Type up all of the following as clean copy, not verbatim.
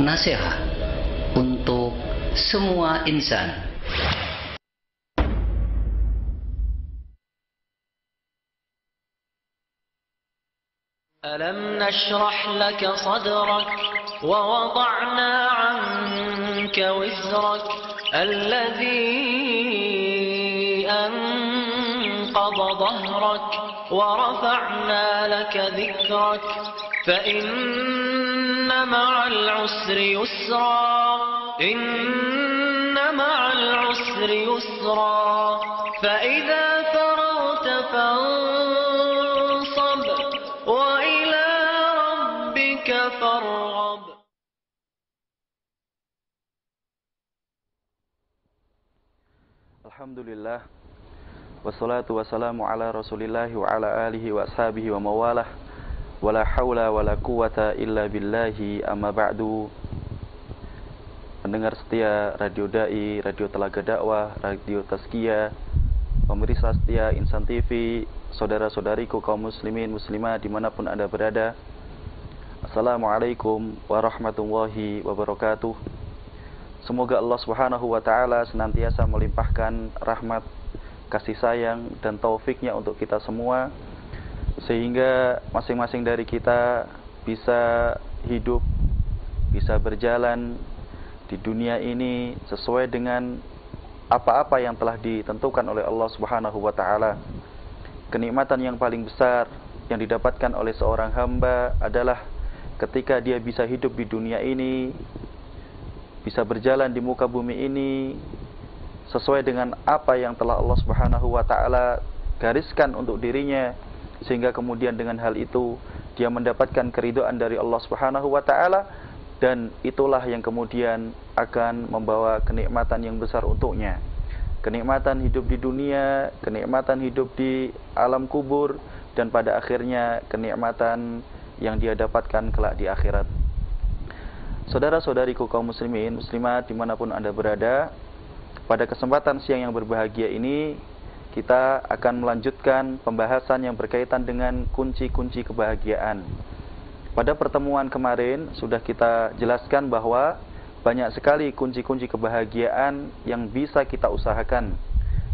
nasihat untuk semua insan. ألم نشرح لك صدرك ووضعنا عنك وزرك الذي أنقض ظهرك ورفعنا لك ذكرك فإن مع العسر يسرا إن مع العسر يسرا فإذا فرغت فانصب وإلى ربك فارغب. Alhamdulillah, wassalatu wassalamu ala rasulillahi wa ala alihi wa ashabihi wa mawalah, wala hawla wala quwata illa billahi, amma ba'du. Pendengar setia Radio Dai, Radio Telaga Dakwah, Radio Tazkiyah, pemirsa setia Insan TV, saudara-saudariku kaum muslimin muslimah dimanapun Anda berada, Assalamualaikum warahmatullahi wabarakatuh. Semoga Allah Subhanahu wa ta'ala senantiasa melimpahkan rahmat, kasih sayang, dan taufiknya untuk kita semua, sehingga masing-masing dari kita bisa hidup, bisa berjalan di dunia ini sesuai dengan apa-apa yang telah ditentukan oleh Allah Subhanahu wa ta'ala. Kenikmatan yang paling besar yang didapatkan oleh seorang hamba adalah ketika dia bisa hidup di dunia ini, bisa berjalan di muka bumi ini sesuai dengan apa yang telah Allah Subhanahu wa ta'ala gariskan untuk dirinya, sehingga kemudian dengan hal itu dia mendapatkan keridhaan dari Allah Subhanahu wa ta'ala, dan itulah yang kemudian akan membawa kenikmatan yang besar untuknya. Kenikmatan hidup di dunia, kenikmatan hidup di alam kubur, dan pada akhirnya kenikmatan yang dia dapatkan kelak di akhirat. Saudara-saudariku kaum muslimin muslimat dimanapun Anda berada, pada kesempatan siang yang berbahagia ini kita akan melanjutkan pembahasan yang berkaitan dengan kunci-kunci kebahagiaan. Pada pertemuan kemarin sudah kita jelaskan bahwa banyak sekali kunci-kunci kebahagiaan yang bisa kita usahakan,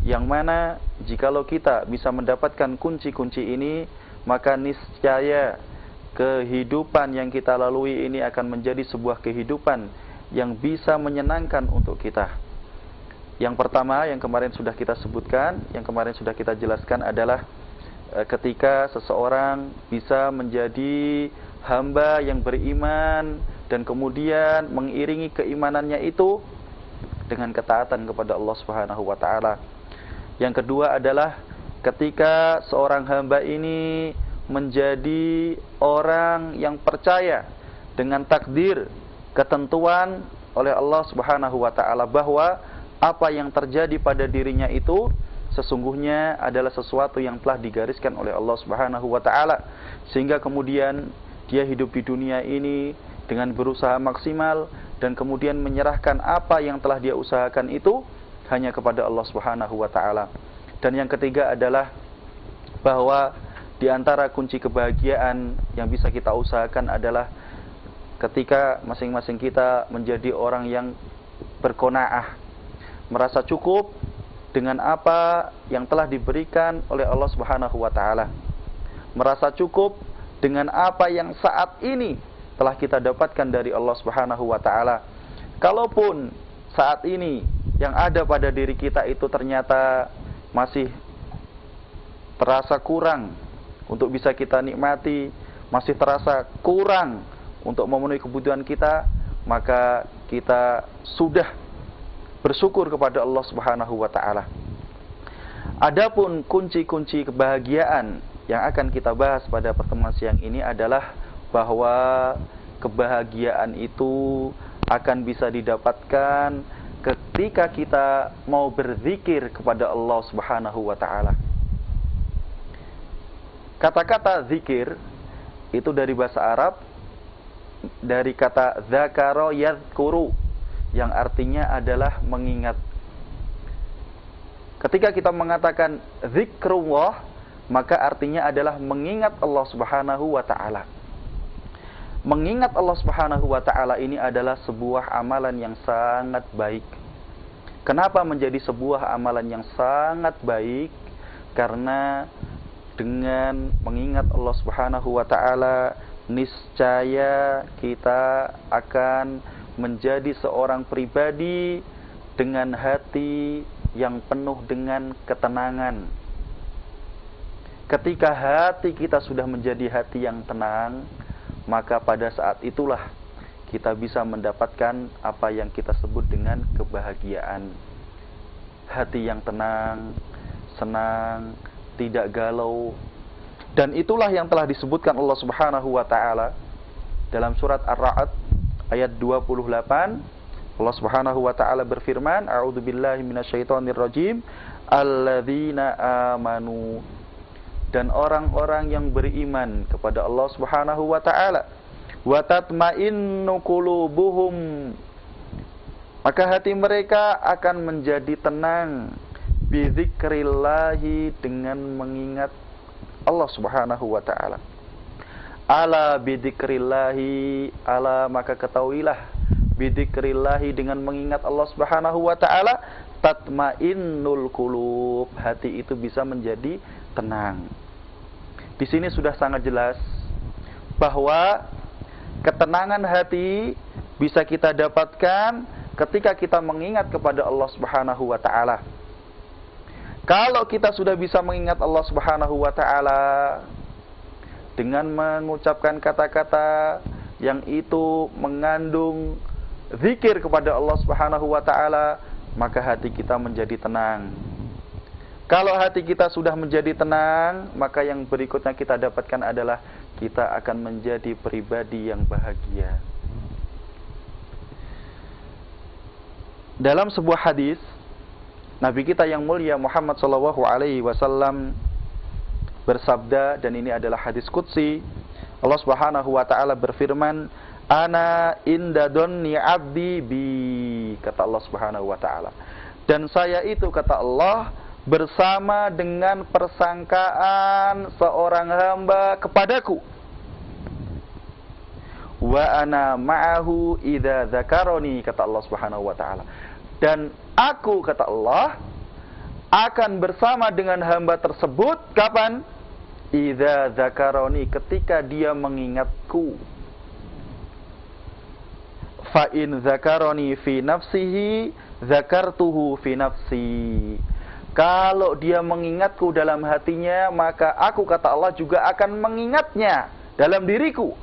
yang mana jikalau kita bisa mendapatkan kunci-kunci ini, maka niscaya kehidupan yang kita lalui ini akan menjadi sebuah kehidupan yang bisa menyenangkan untuk kita. Yang pertama yang kemarin sudah kita sebutkan, yang kemarin sudah kita jelaskan adalah ketika seseorang bisa menjadi hamba yang beriman dan kemudian mengiringi keimanannya itu dengan ketaatan kepada Allah Subhanahu wa ta'ala. Yang kedua adalah ketika seorang hamba ini menjadi orang yang percaya dengan takdir, ketentuan oleh Allah Subhanahu wa ta'ala, bahwa apa yang terjadi pada dirinya itu sesungguhnya adalah sesuatu yang telah digariskan oleh Allah Subhanahu wa ta'ala, sehingga kemudian dia hidup di dunia ini dengan berusaha maksimal dan kemudian menyerahkan apa yang telah dia usahakan itu hanya kepada Allah Subhanahu wa ta'ala. Dan yang ketiga adalah bahwa di antara kunci kebahagiaan yang bisa kita usahakan adalah ketika masing-masing kita menjadi orang yang berqanaah, merasa cukup dengan apa yang telah diberikan oleh Allah Subhanahu wa ta'ala, merasa cukup dengan apa yang saat ini telah kita dapatkan dari Allah Subhanahu wa ta'ala. Kalaupun saat ini yang ada pada diri kita itu ternyata masih terasa kurang untuk bisa kita nikmati, masih terasa kurang untuk memenuhi kebutuhan kita, maka kita sudah bersyukur kepada Allah Subhanahu wa ta'ala. Adapun kunci-kunci kebahagiaan yang akan kita bahas pada pertemuan siang ini adalah bahwa kebahagiaan itu akan bisa didapatkan ketika kita mau berzikir kepada Allah Subhanahu wa ta'ala. Kata-kata zikir itu dari bahasa Arab, dari kata dzakara yadhkuru, yang artinya adalah mengingat. Ketika kita mengatakan zikrullah, maka artinya adalah mengingat Allah Subhanahu wa ta'ala. mengingat Allah Subhanahu wa taala ini adalah sebuah amalan yang sangat baik. Kenapa menjadi sebuah amalan yang sangat baik? Karena dengan mengingat Allah Subhanahu wa taala, niscaya kita akan menjadi seorang pribadi dengan hati yang penuh dengan ketenangan. Ketika hati kita sudah menjadi hati yang tenang, maka pada saat itulah kita bisa mendapatkan apa yang kita sebut dengan kebahagiaan. Hati yang tenang, senang, tidak galau. Dan itulah yang telah disebutkan Allah Subhanahu wa taala dalam surat Ar-Ra'd ayat 28. Allah Subhanahu wa taala berfirman, a'udzubillahi minasyaitonirrajim, alladzina amanu, dan orang-orang yang beriman kepada Allah Subhanahu wa taala, wa tatma'innu qulubuhum, maka hati mereka akan menjadi tenang, bizikrillahi, dengan mengingat Allah Subhanahu wa taala. Ala bizikrillahi, ala maka ketahuilah, bizikrillahi, dengan mengingat Allah Subhanahu wa taala, tatmainnul qulub, hati itu bisa menjadi tenang. Di sini sudah sangat jelas bahwa ketenangan hati bisa kita dapatkan ketika kita mengingat kepada Allah Subhanahu wa taala. Kalau kita sudah bisa mengingat Allah Subhanahu wa taala dengan mengucapkan kata-kata yang itu mengandung zikir kepada Allah Subhanahu wa taala, maka hati kita menjadi tenang. Kalau hati kita sudah menjadi tenang, maka yang berikutnya kita dapatkan adalah kita akan menjadi pribadi yang bahagia. Dalam sebuah hadis, Nabi kita yang mulia Muhammad SAW bersabda, dan ini adalah hadis qudsi. Allah Subhanahu wa taala berfirman, ana inda dhanni 'abdi bi, kata Allah Subhanahu wa taala. Dan saya itu, kata Allah, bersama dengan persangkaan seorang hamba kepadaku. Wa ana ma'ahu idza dzakarani, kata Allah Subhanahu wa taala. Dan aku, kata Allah, akan bersama dengan hamba tersebut kapan? Idza dzakarani, ketika dia mengingatku. Fa in dzakarani fi nafsihi dzakartuhu fi nafsi. Kalau dia mengingatku dalam hatinya, maka aku, kata Allah, juga akan mengingatnya dalam diriku.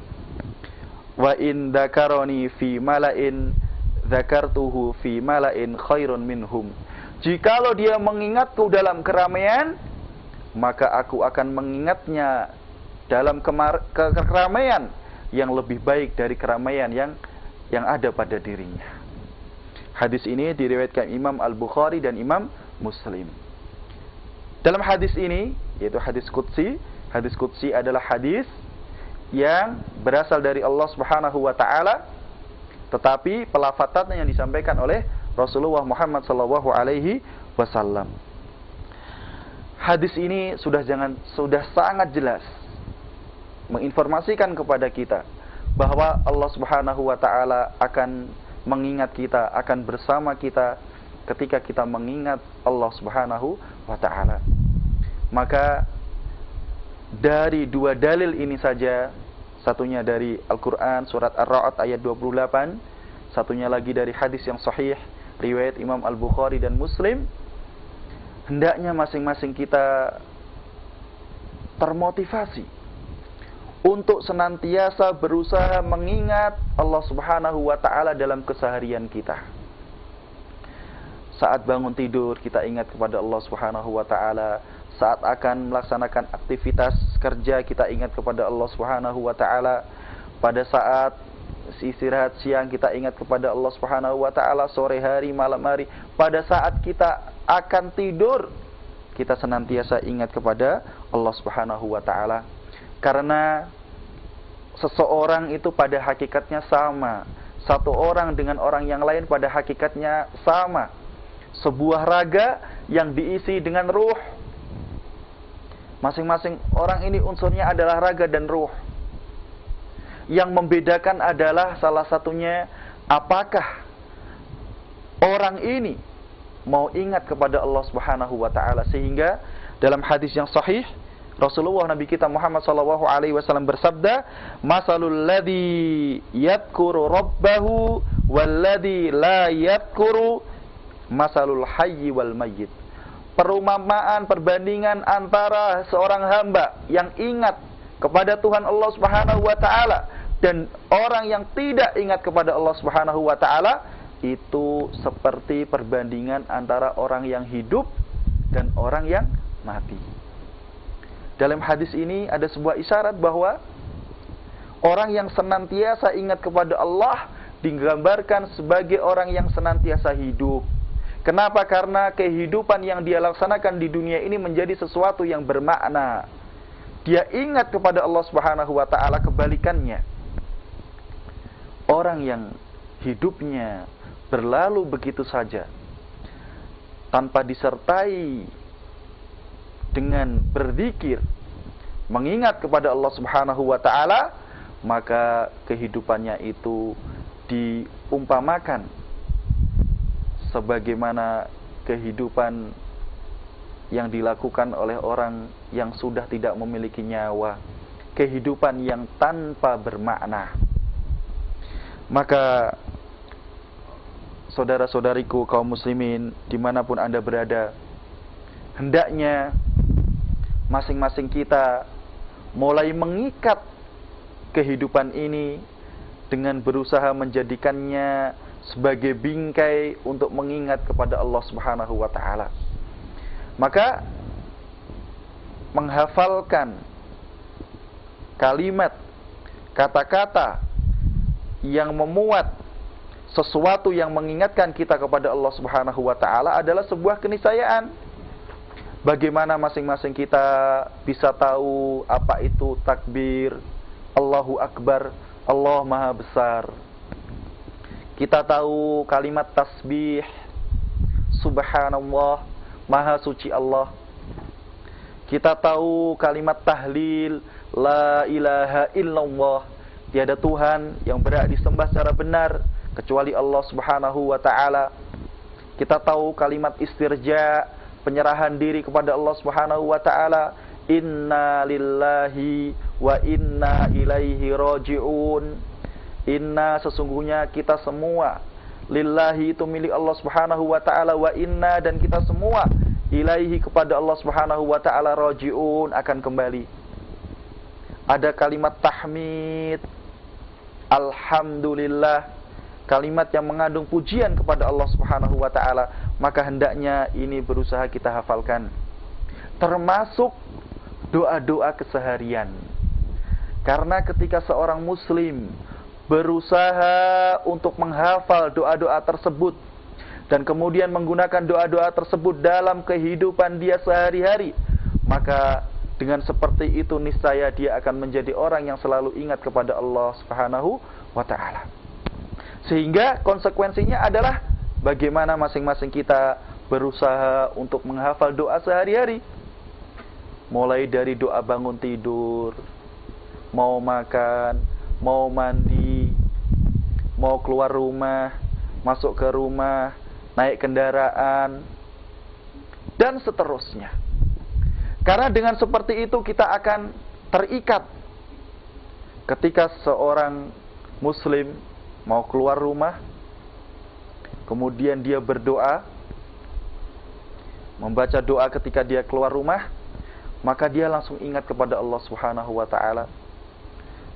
Wa in dzakarani fi mala'in dzakartuhu fi mala'in khairun minhum. Jikalau dia mengingatku dalam keramaian, maka aku akan mengingatnya dalam keramaian yang lebih baik dari keramaian yang ada pada dirinya. Hadis ini diriwayatkan Imam Al-Bukhari dan Imam Muslim. Dalam hadis ini, yaitu hadis qudsi adalah hadis yang berasal dari Allah Subhanahu wa taala, tetapi pelafatannya yang disampaikan oleh Rasulullah Muhammad sallallahu alaihi wasallam. Hadis ini sudah sangat jelas menginformasikan kepada kita bahwa Allah Subhanahu wa taala akan mengingat kita, akan bersama kita ketika kita mengingat Allah Subhanahu wa taala. Maka dari dua dalil ini saja, satunya dari Al-Quran surat Ar-Ra'd ayat 28, satunya lagi dari hadis yang sahih riwayat Imam Al-Bukhari dan Muslim, hendaknya masing-masing kita termotivasi untuk senantiasa berusaha mengingat Allah Subhanahu wa taala dalam keseharian kita. Saat bangun tidur kita ingat kepada Allah Subhanahu wa taala. Saat akan melaksanakan aktivitas kerja kita ingat kepada Allah Subhanahu wa taala. Pada saat istirahat siang kita ingat kepada Allah Subhanahu wa taala, sore hari, malam hari. Pada saat kita akan tidur kita senantiasa ingat kepada Allah Subhanahu wa taala. Karena seseorang itu pada hakikatnya sama. Satu orang dengan orang yang lain pada hakikatnya sama. Sebuah raga yang diisi dengan ruh. Masing-masing orang ini unsurnya adalah raga dan ruh. Yang membedakan adalah salah satunya apakah orang ini mau ingat kepada Allah Subhanahu wa taala. Sehingga dalam hadis yang sahih Rasulullah Nabi kita Muhammad sallallahu alaihi wasallam bersabda, "Masalul ladzi yadhkuru rabbahu wal ladzi la yadhkuru masalul hayyi wal mayyit." Perumpamaan, perbandingan antara seorang hamba yang ingat kepada Tuhan Allah Subhanahu wa taala dan orang yang tidak ingat kepada Allah Subhanahu wa taala itu seperti perbandingan antara orang yang hidup dan orang yang mati. Dalam hadis ini ada sebuah isyarat bahwa orang yang senantiasa ingat kepada Allah digambarkan sebagai orang yang senantiasa hidup. Kenapa? Karena kehidupan yang dia laksanakan di dunia ini menjadi sesuatu yang bermakna. Dia ingat kepada Allah Subhanahu wa taala. Kebalikannya, orang yang hidupnya berlalu begitu saja tanpa disertai dengan berzikir, mengingat kepada Allah Subhanahu wa taala, maka kehidupannya itu diumpamakan sebagaimana kehidupan yang dilakukan oleh orang yang sudah tidak memiliki nyawa, kehidupan yang tanpa bermakna. Maka saudara-saudariku kaum muslimin dimanapun Anda berada, hendaknya masing-masing kita mulai mengikat kehidupan ini dengan berusaha menjadikannya sebagai bingkai untuk mengingat kepada Allah Subhanahu wa taala. Maka menghafalkan kalimat, kata-kata yang memuat sesuatu yang mengingatkan kita kepada Allah Subhanahu wa taala adalah sebuah keniscayaan. Bagaimana masing-masing kita bisa tahu apa itu takbir, Allahu Akbar, Allah Maha Besar. Kita tahu kalimat tasbih, Subhanallah, Maha Suci Allah. Kita tahu kalimat tahlil, La ilaha illallah, tiada Tuhan yang berhak disembah secara benar kecuali Allah Subhanahu wa taala. Kita tahu kalimat istirja, penyerahan diri kepada Allah Subhanahu wa taala, inna lillahi wa inna ilaihi raji'un. Inna, sesungguhnya kita semua, lillahi itu milik Allah Subhanahu wa taala, wa inna, dan kita semua, ilaihi kepada Allah Subhanahu wa taala raji'un, akan kembali. Ada kalimat tahmid, alhamdulillah, kalimat yang mengandung pujian kepada Allah Subhanahu wa taala. Maka hendaknya ini berusaha kita hafalkan, termasuk doa-doa keseharian. Karena ketika seorang muslim berusaha untuk menghafal doa-doa tersebut dan kemudian menggunakan doa-doa tersebut dalam kehidupan dia sehari-hari, maka dengan seperti itu niscaya dia akan menjadi orang yang selalu ingat kepada Allah Subhanahu wa taala. Sehingga konsekuensinya adalah bagaimana masing-masing kita berusaha untuk menghafal doa sehari-hari. Mulai dari doa bangun tidur, mau makan, mau mandi, mau keluar rumah, masuk ke rumah, naik kendaraan, dan seterusnya. Karena dengan seperti itu kita akan terikat. Ketika seorang muslim mau keluar rumah, kemudian dia berdoa, membaca doa ketika dia keluar rumah, maka dia langsung ingat kepada Allah Subhanahu wa taala.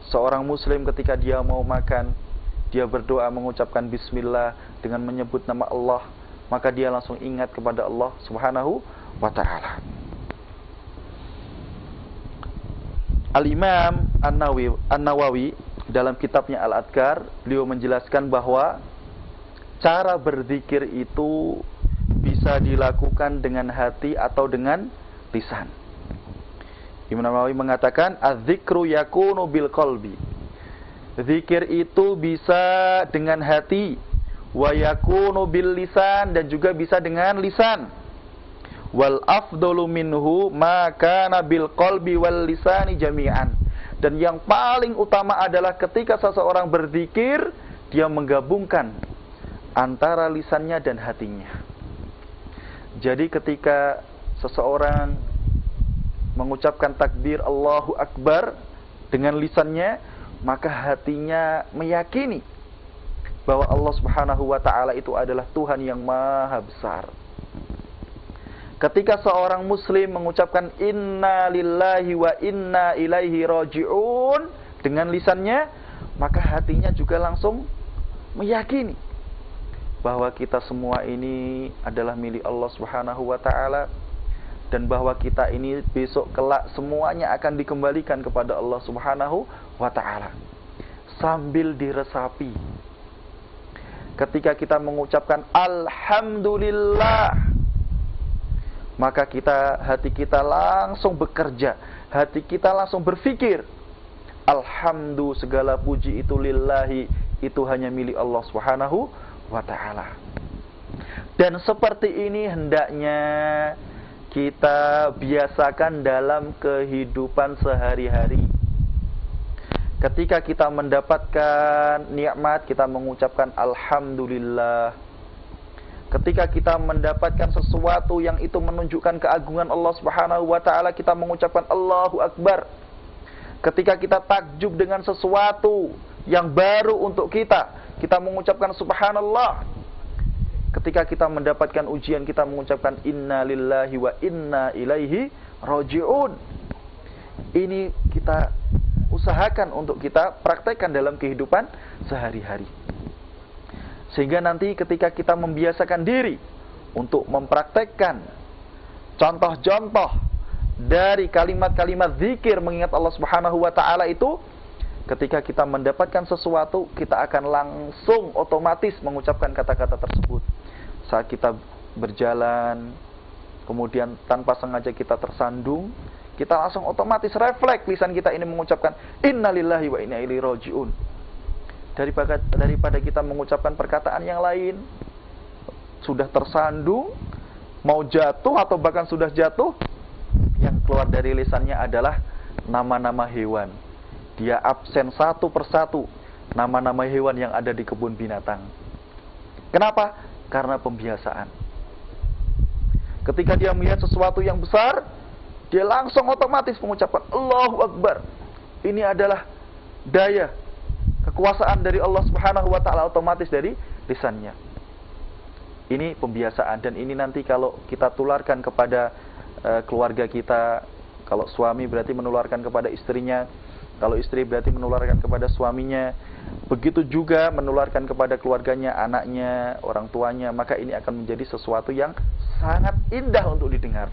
Seorang muslim ketika dia mau makan, dia berdoa mengucapkan bismillah dengan menyebut nama Allah, maka dia langsung ingat kepada Allah Subhanahu wa taala. Al-Imam An-Nawawi dalam kitabnya Al-Adhkar, beliau menjelaskan bahwa cara berzikir itu bisa dilakukan dengan hati atau dengan lisan. Imam Nawawi mengatakan, az-zikru yakunu bil qalbi. Zikir itu bisa dengan hati, wa yakunu bil lisan, dan juga bisa dengan lisan. Wal afdalu minhu ma kana bil qalbi wal lisani jami'an. Dan yang paling utama adalah ketika seseorang berzikir, dia menggabungkan antara lisannya dan hatinya. Jadi ketika seseorang mengucapkan takbir Allahu Akbar dengan lisannya, maka hatinya meyakini bahwa Allah Subhanahu wa ta'ala itu adalah Tuhan yang maha besar. Ketika seorang muslim mengucapkan inna lillahi wa inna ilaihi raji'un dengan lisannya, maka hatinya juga langsung meyakini bahwa kita semua ini adalah milik Allah Subhanahu wa ta'ala, dan bahwa kita ini besok kelak semuanya akan dikembalikan kepada Allah Subhanahu wa ta'ala. Sambil diresapi, ketika kita mengucapkan alhamdulillah, maka hati kita langsung bekerja, hati kita langsung berpikir, alhamdulillah, segala puji itu lillahi, itu hanya milik Allah Subhanahu wa ta'ala. Dan seperti ini hendaknya kita biasakan dalam kehidupan sehari-hari. Ketika kita mendapatkan nikmat, kita mengucapkan alhamdulillah. Ketika kita mendapatkan sesuatu yang itu menunjukkan keagungan Allah Subhanahu wa ta'ala, kita mengucapkan Allahu Akbar. Ketika kita takjub dengan sesuatu yang baru untuk kita mengucapkan subhanallah. Ketika kita mendapatkan ujian, kita mengucapkan inna lillahi wa inna ilaihi raji'un. Ini kita usahakan untuk kita praktekkan dalam kehidupan sehari-hari. Sehingga nanti ketika kita membiasakan diri untuk mempraktekkan contoh-contoh dari kalimat-kalimat zikir mengingat Allah Subhanahu wa ta'ala itu, ketika kita mendapatkan sesuatu, kita akan langsung otomatis mengucapkan kata-kata tersebut. Saat kita berjalan, kemudian tanpa sengaja kita tersandung, kita langsung otomatis refleks lisan kita ini mengucapkan innalillahi wa inna ilaihi raji'un. Daripada kita mengucapkan perkataan yang lain, sudah tersandung, mau jatuh atau bahkan sudah jatuh, yang keluar dari lisannya adalah nama-nama hewan. Dia absen satu persatu nama-nama hewan yang ada di kebun binatang. Kenapa? Karena pembiasaan. Ketika dia melihat sesuatu yang besar, dia langsung otomatis mengucapkan Allahu Akbar. Ini adalah daya kekuasaan dari Allah Subhanahu wa ta'ala, otomatis dari lisannya. Ini pembiasaan, dan ini nanti kalau kita tularkan kepada keluarga kita, kalau suami berarti menularkan kepada istrinya, kalau istri berarti menularkan kepada suaminya, begitu juga menularkan kepada keluarganya, anaknya, orang tuanya, maka ini akan menjadi sesuatu yang sangat indah untuk didengar.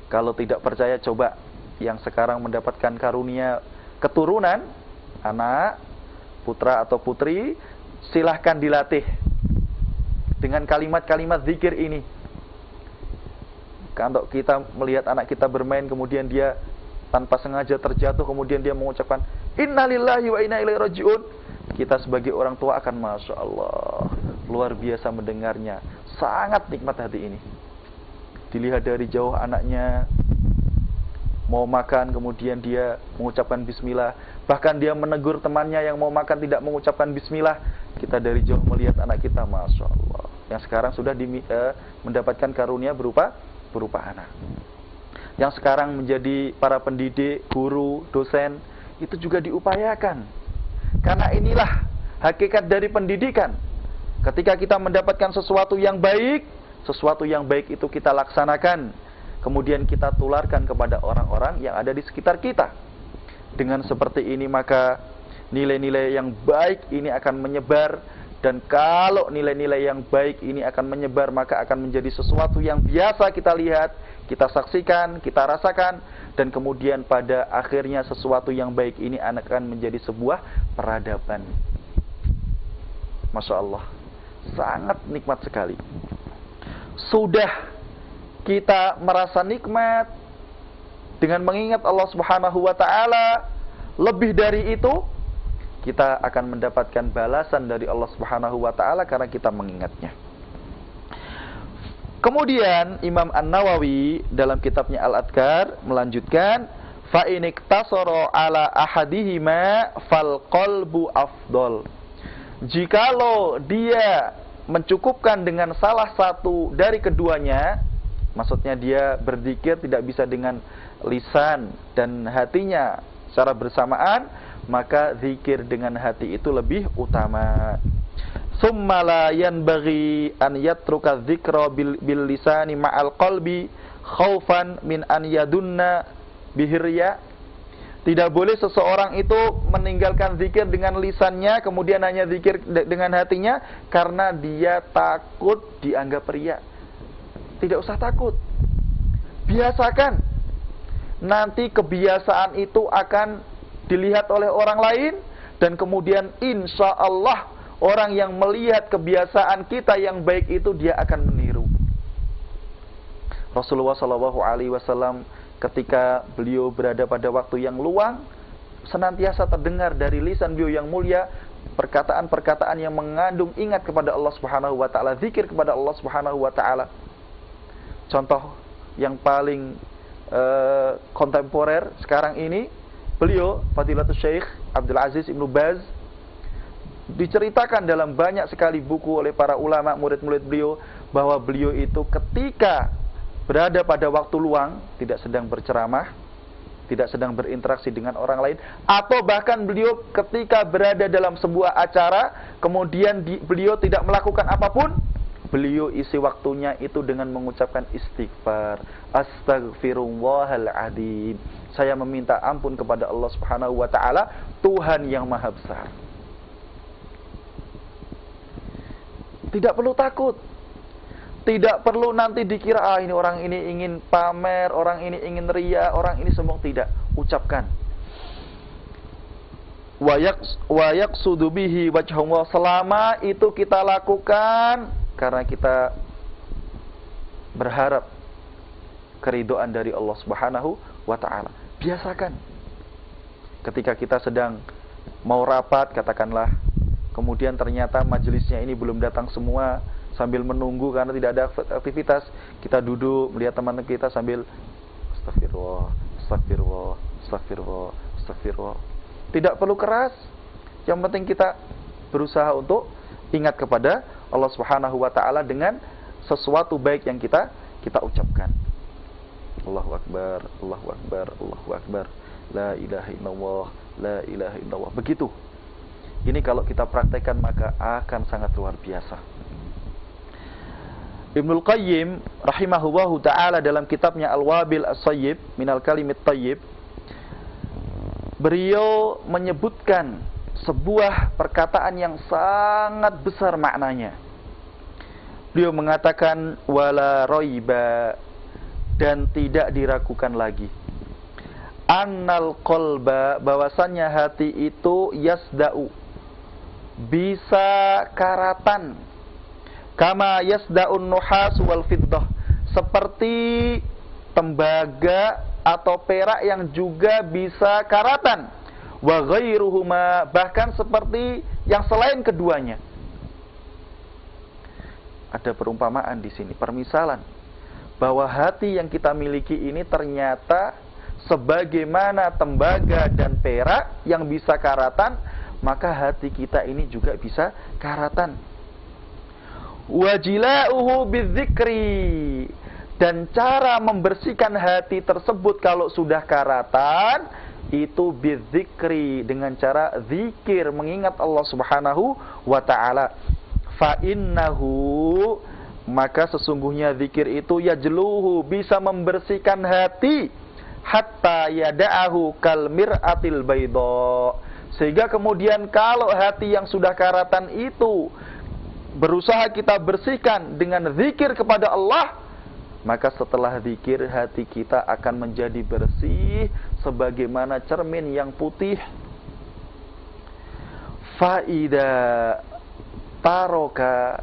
Kalau tidak percaya, coba yang sekarang mendapatkan karunia keturunan, anak, putra atau putri, silahkan dilatih dengan kalimat-kalimat zikir ini. Kalau kita melihat anak kita bermain, kemudian dia tanpa sengaja terjatuh, kemudian dia mengucapkan innalillahi wa inna ilaihi raji'un, kita sebagai orang tua akan masya Allah, luar biasa mendengarnya, sangat nikmat hati ini. Dilihat dari jauh anaknya mau makan, kemudian dia mengucapkan bismillah, bahkan dia menegur temannya yang mau makan tidak mengucapkan bismillah, kita dari jauh melihat anak kita masya Allah, yang sekarang sudah mendapatkan karunia berupa anak. Yang sekarang menjadi para pendidik, guru, dosen, itu juga diupayakan. Karena inilah hakikat dari pendidikan. Ketika kita mendapatkan sesuatu yang baik itu kita laksanakan, kemudian kita tularkan kepada orang-orang yang ada di sekitar kita. Dengan seperti ini maka nilai-nilai yang baik ini akan menyebar, dan kalau nilai-nilai yang baik ini akan menyebar, maka akan menjadi sesuatu yang biasa kita lihat, kita saksikan, kita rasakan, dan kemudian pada akhirnya sesuatu yang baik ini akan menjadi sebuah peradaban. Masya Allah, sangat nikmat sekali. Sudah kita merasa nikmat dengan mengingat Allah Subhanahu wa ta'ala, lebih dari itu kita akan mendapatkan balasan dari Allah Subhanahu wa ta'ala karena kita mengingatnya. Kemudian Imam An-Nawawi dalam kitabnya Al-Adhkar melanjutkan, fa in iktasara ala ahadihima fal qalbu afdal. Jikalau dia mencukupkan dengan salah satu dari keduanya, maksudnya dia berzikir tidak bisa dengan lisan dan hatinya secara bersamaan, maka zikir dengan hati itu lebih utama. Summa la yanbaghi an yatruka dzikra bil lisani ma'al qalbi khaufan min an yadunna bihirya. Tidak boleh seseorang itu meninggalkan zikir dengan lisannya kemudian hanya zikir dengan hatinya karena dia takut dianggap riya. Tidak usah takut. Biasakan. Nanti kebiasaan itu akan dilihat oleh orang lain dan kemudian insya Allah orang yang melihat kebiasaan kita yang baik itu dia akan meniru. Rasulullah SAW ketika beliau berada pada waktu yang luang, senantiasa terdengar dari lisan beliau yang mulia perkataan-perkataan yang mengandung ingat kepada Allah Subhanahu wa taala, zikir kepada Allah Subhanahu wa taala. Contoh yang paling kontemporer sekarang ini, beliau Fadilatul Syekh Abdul Aziz Ibnu Baz diceritakan dalam banyak sekali buku oleh para ulama murid-murid beliau bahwa beliau itu ketika berada pada waktu luang, tidak sedang berceramah, tidak sedang berinteraksi dengan orang lain, atau bahkan beliau ketika berada dalam sebuah acara, kemudian beliau tidak melakukan apapun, beliau isi waktunya itu dengan mengucapkan istighfar, astaghfirullahaladzim, saya meminta ampun kepada Allah Subhanahu wa taala, Tuhan yang Maha Besar. Tidak perlu takut. Tidak perlu nanti dikira, ini orang ini ingin pamer, orang ini ingin riya, orang ini sombong. Tidak, ucapkan. Wa yaqsudu bihi wajhullah, selama itu kita lakukan karena kita berharap keridhaan dari Allah Subhanahu wa taala. Biasakan. Ketika kita sedang mau rapat katakanlah, kemudian ternyata majelisnya ini belum datang semua, sambil menunggu karena tidak ada aktivitas, kita duduk melihat teman-teman kita sambil astagfirullah, astagfirullah, astagfirullah, astagfirullah. Tidak perlu keras, yang penting kita berusaha untuk ingat kepada Allah Subhanahu wa taala dengan sesuatu baik yang kita ucapkan. Allahu akbar, Allahu akbar, Allahu akbar, la ilaha illallah, la ilaha illallah. Begitu. Ini kalau kita praktekkan maka akan sangat luar biasa. Ibnul Qayyim rahimahullahu ta'ala dalam kitabnya Al-Wabil As-Sayyib Minal Kalimit Tayyib, beliau menyebutkan sebuah perkataan yang sangat besar maknanya. Beliau mengatakan wala raiba, dan tidak diragukan lagi, annal qalba, bahwasannya hati itu yasda'u, bisa karatan, kama yasda'un nuhas wal fiddah, seperti tembaga atau perak yang juga bisa karatan, wa ghairuhuma, bahkan seperti yang selain keduanya. Ada perumpamaan di sini, permisalan bahwa hati yang kita miliki ini ternyata sebagaimana tembaga dan perak yang bisa karatan, maka hati kita ini juga bisa karatan. Wajila'uhu bidzikri, dan cara membersihkan hati tersebut kalau sudah karatan itu bidzikri, dengan cara zikir, mengingat Allah Subhanahu wa taala. Fa innahu, maka sesungguhnya zikir itu yajluhu, bisa membersihkan hati, hatta yada'ahu kal mir'atil baydha, sehingga kemudian kalau hati yang sudah karatan itu berusaha kita bersihkan dengan zikir kepada Allah, maka setelah zikir hati kita akan menjadi bersih sebagaimana cermin yang putih. Faida taroka,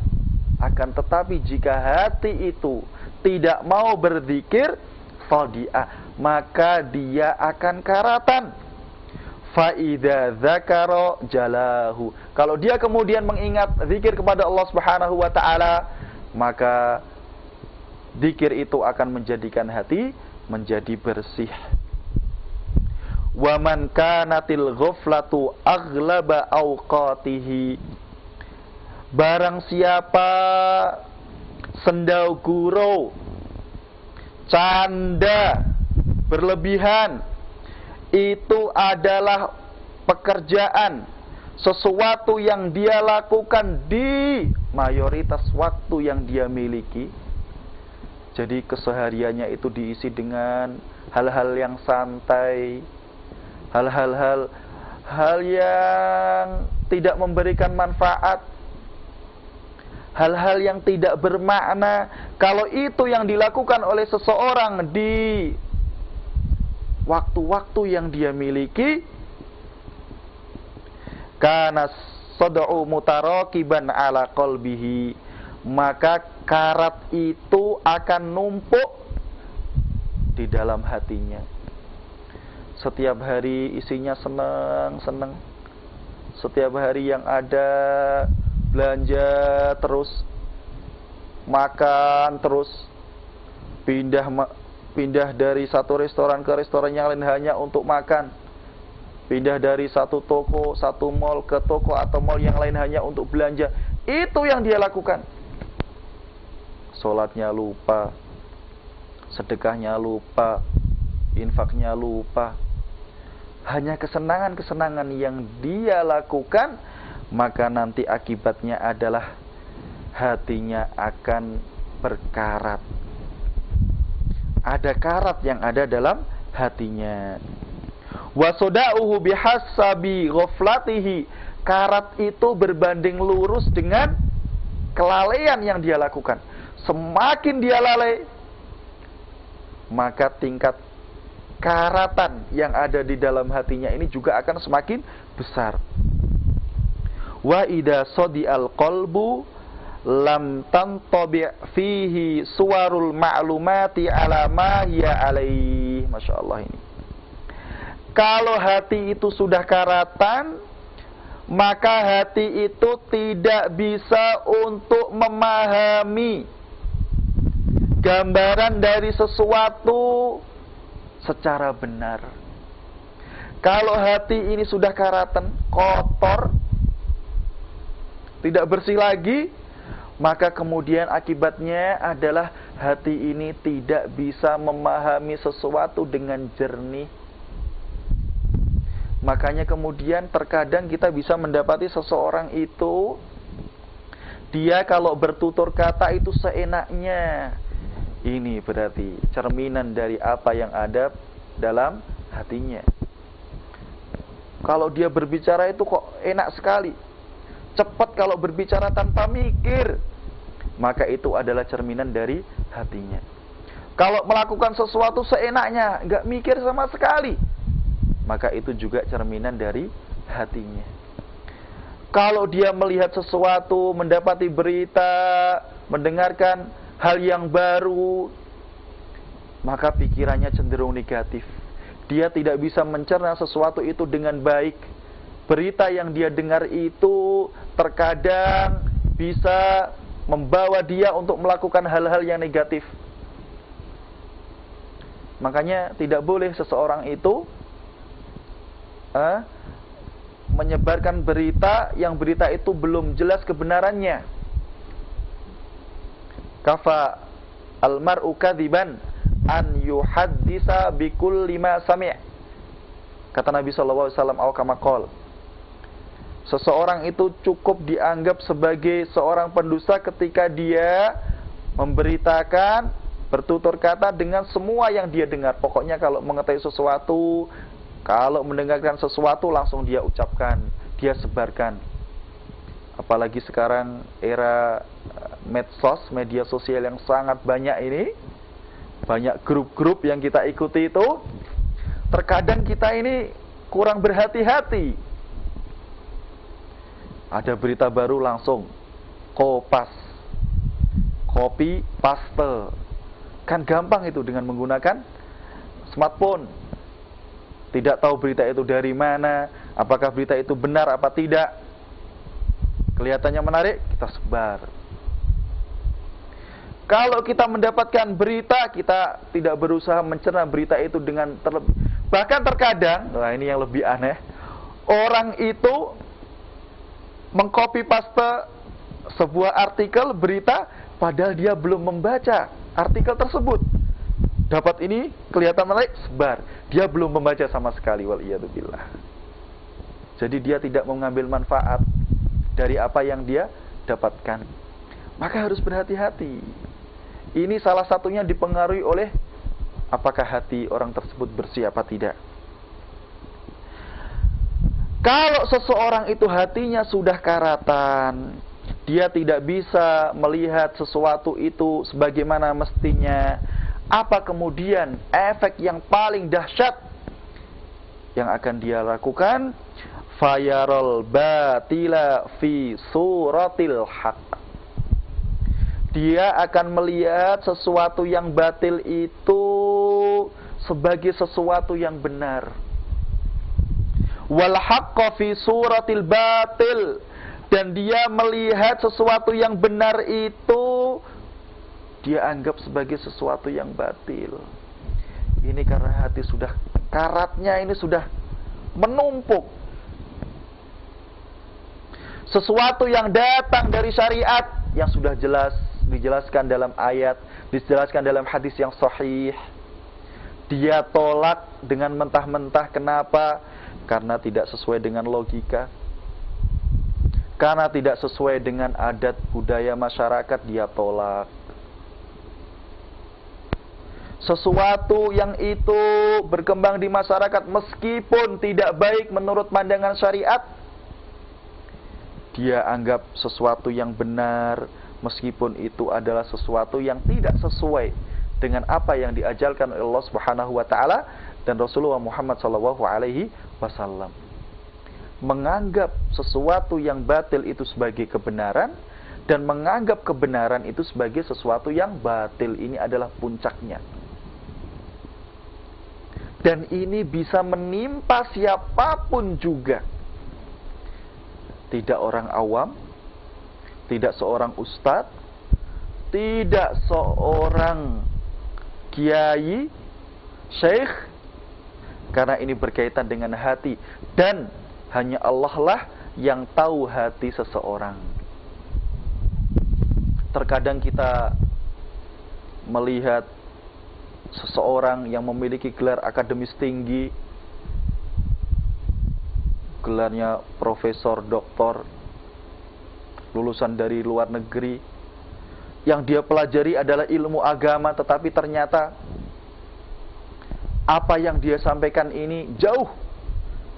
akan tetapi jika hati itu tidak mau berzikir, fadi'a, maka dia akan karatan. Faida dzakara jalahu, kalau dia kemudian mengingat zikir kepada Allah Subhanahu wa taala, maka zikir itu akan menjadikan hati menjadi bersih. Wa man kanatil ghaflatu aghlaba awqatihi. Barang siapa sendau gurau, canda, berlebihan, itu adalah pekerjaan, sesuatu yang dia lakukan di mayoritas waktu yang dia miliki. Jadi kesehariannya itu diisi dengan hal-hal yang santai, hal yang tidak memberikan manfaat, hal-hal yang tidak bermakna. Kalau itu yang dilakukan oleh seseorang di waktu-waktu yang dia miliki, kana sad'u mutarakiban ala qalbihi, maka karat itu akan numpuk di dalam hatinya. Setiap hari isinya senang-senang, setiap hari yang ada belanja terus, makan terus, pindah dari satu restoran ke restoran yang lain hanya untuk makan, pindah dari satu toko, satu mall ke toko atau mall yang lain hanya untuk belanja. Itu yang dia lakukan. Sholatnya lupa, sedekahnya lupa, infaknya lupa. Hanya kesenangan-kesenangan yang dia lakukan, maka nanti akibatnya adalah hatinya akan berkarat. Ada karat yang ada dalam hatinya. Wasoda'uhu bihasabi ghaflatihi, karat itu berbanding lurus dengan kelalaian yang dia lakukan. Semakin dia lalai, maka tingkat karatan yang ada di dalam hatinya ini juga akan semakin besar. Wa idza sadi'al qalbu lam tantabi' fihi suwarul ma'lumati ala ma hiya alaih. Masya Allah ini. Kalau hati itu sudah karatan, maka hati itu tidak bisa untuk memahami gambaran dari sesuatu secara benar. Kalau hati ini sudah karatan, kotor, tidak bersih lagi, maka kemudian akibatnya adalah hati ini tidak bisa memahami sesuatu dengan jernih. Makanya kemudian terkadang kita bisa mendapati seseorang itu, dia kalau bertutur kata itu seenaknya. Ini berarti cerminan dari apa yang ada dalam hatinya. Kalau dia berbicara itu kok enak sekali, cepat kalau berbicara tanpa mikir, maka itu adalah cerminan dari hatinya. Kalau melakukan sesuatu seenaknya, nggak mikir sama sekali, maka itu juga cerminan dari hatinya. Kalau dia melihat sesuatu, mendapati berita, mendengarkan hal yang baru, maka pikirannya cenderung negatif. Dia tidak bisa mencerna sesuatu itu dengan baik. Berita yang dia dengar itu terkadang bisa membawa dia untuk melakukan hal-hal yang negatif. Makanya tidak boleh seseorang itu menyebarkan berita yang berita itu belum jelas kebenarannya. Kafa almar'u kadziban an yuhaddisa bikulli ma sami'. Kata Nabi sallallahu alaihi wasallam, kama qol, seseorang itu cukup dianggap sebagai seorang pendusta ketika dia memberitakan, bertutur kata dengan semua yang dia dengar. Pokoknya kalau mengetahui sesuatu, kalau mendengarkan sesuatu langsung dia ucapkan, dia sebarkan. Apalagi sekarang era medsos, media sosial yang sangat banyak ini, banyak grup-grup yang kita ikuti itu, terkadang kita ini kurang berhati-hati. Ada berita baru langsung kopas, copy paste. Kan gampang itu dengan menggunakan smartphone. Tidak tahu berita itu dari mana, apakah berita itu benar apa tidak. Kelihatannya menarik, kita sebar. Kalau kita mendapatkan berita, kita tidak berusaha mencerna berita itu dengan Bahkan terkadang, nah ini yang lebih aneh, orang itu mengcopy paste sebuah artikel berita padahal dia belum membaca artikel tersebut. Dapat ini kelihatan menarik, sebar. Dia belum membaca sama sekali, waliyadzubillah. Jadi dia tidak mengambil manfaat dari apa yang dia dapatkan. Maka harus berhati-hati. Ini salah satunya dipengaruhi oleh apakah hati orang tersebut bersih apa tidak. Kalau seseorang itu hatinya sudah karatan, dia tidak bisa melihat sesuatu itu sebagaimana mestinya, apa kemudian efek yang paling dahsyat yang akan dia lakukan? Fayarul batila fi suratil haq. Dia akan melihat sesuatu yang batil itu sebagai sesuatu yang benar. Wal haqqa fi suratil batil. Dan dia melihat sesuatu yang benar itu dia anggap sebagai sesuatu yang batil. Ini karena hati sudah, karatnya ini sudah menumpuk. Sesuatu yang datang dari syariat yang sudah jelas dijelaskan dalam ayat, dijelaskan dalam hadis yang sahih, dia tolak dengan mentah-mentah. Kenapa? Karena tidak sesuai dengan logika, karena tidak sesuai dengan adat budaya masyarakat, dia tolak. Sesuatu yang itu berkembang di masyarakat meskipun tidak baik menurut pandangan syariat, dia anggap sesuatu yang benar meskipun itu adalah sesuatu yang tidak sesuai dengan apa yang diajarkan oleh Allah Subhanahu wa taala dan Rasulullah Muhammad sallallahu alaihi wasallam. Menganggap sesuatu yang batil itu sebagai kebenaran dan menganggap kebenaran itu sebagai sesuatu yang batil, ini adalah puncaknya. Dan ini bisa menimpa siapapun juga. Tidak orang awam, tidak seorang ustadz, tidak seorang kiai, syekh, karena ini berkaitan dengan hati. Dan hanya Allah lah yang tahu hati seseorang. Terkadang kita melihat seseorang yang memiliki gelar akademis tinggi, gelarnya profesor, doktor, lulusan dari luar negeri, yang dia pelajari adalah ilmu agama, tetapi ternyata apa yang dia sampaikan ini jauh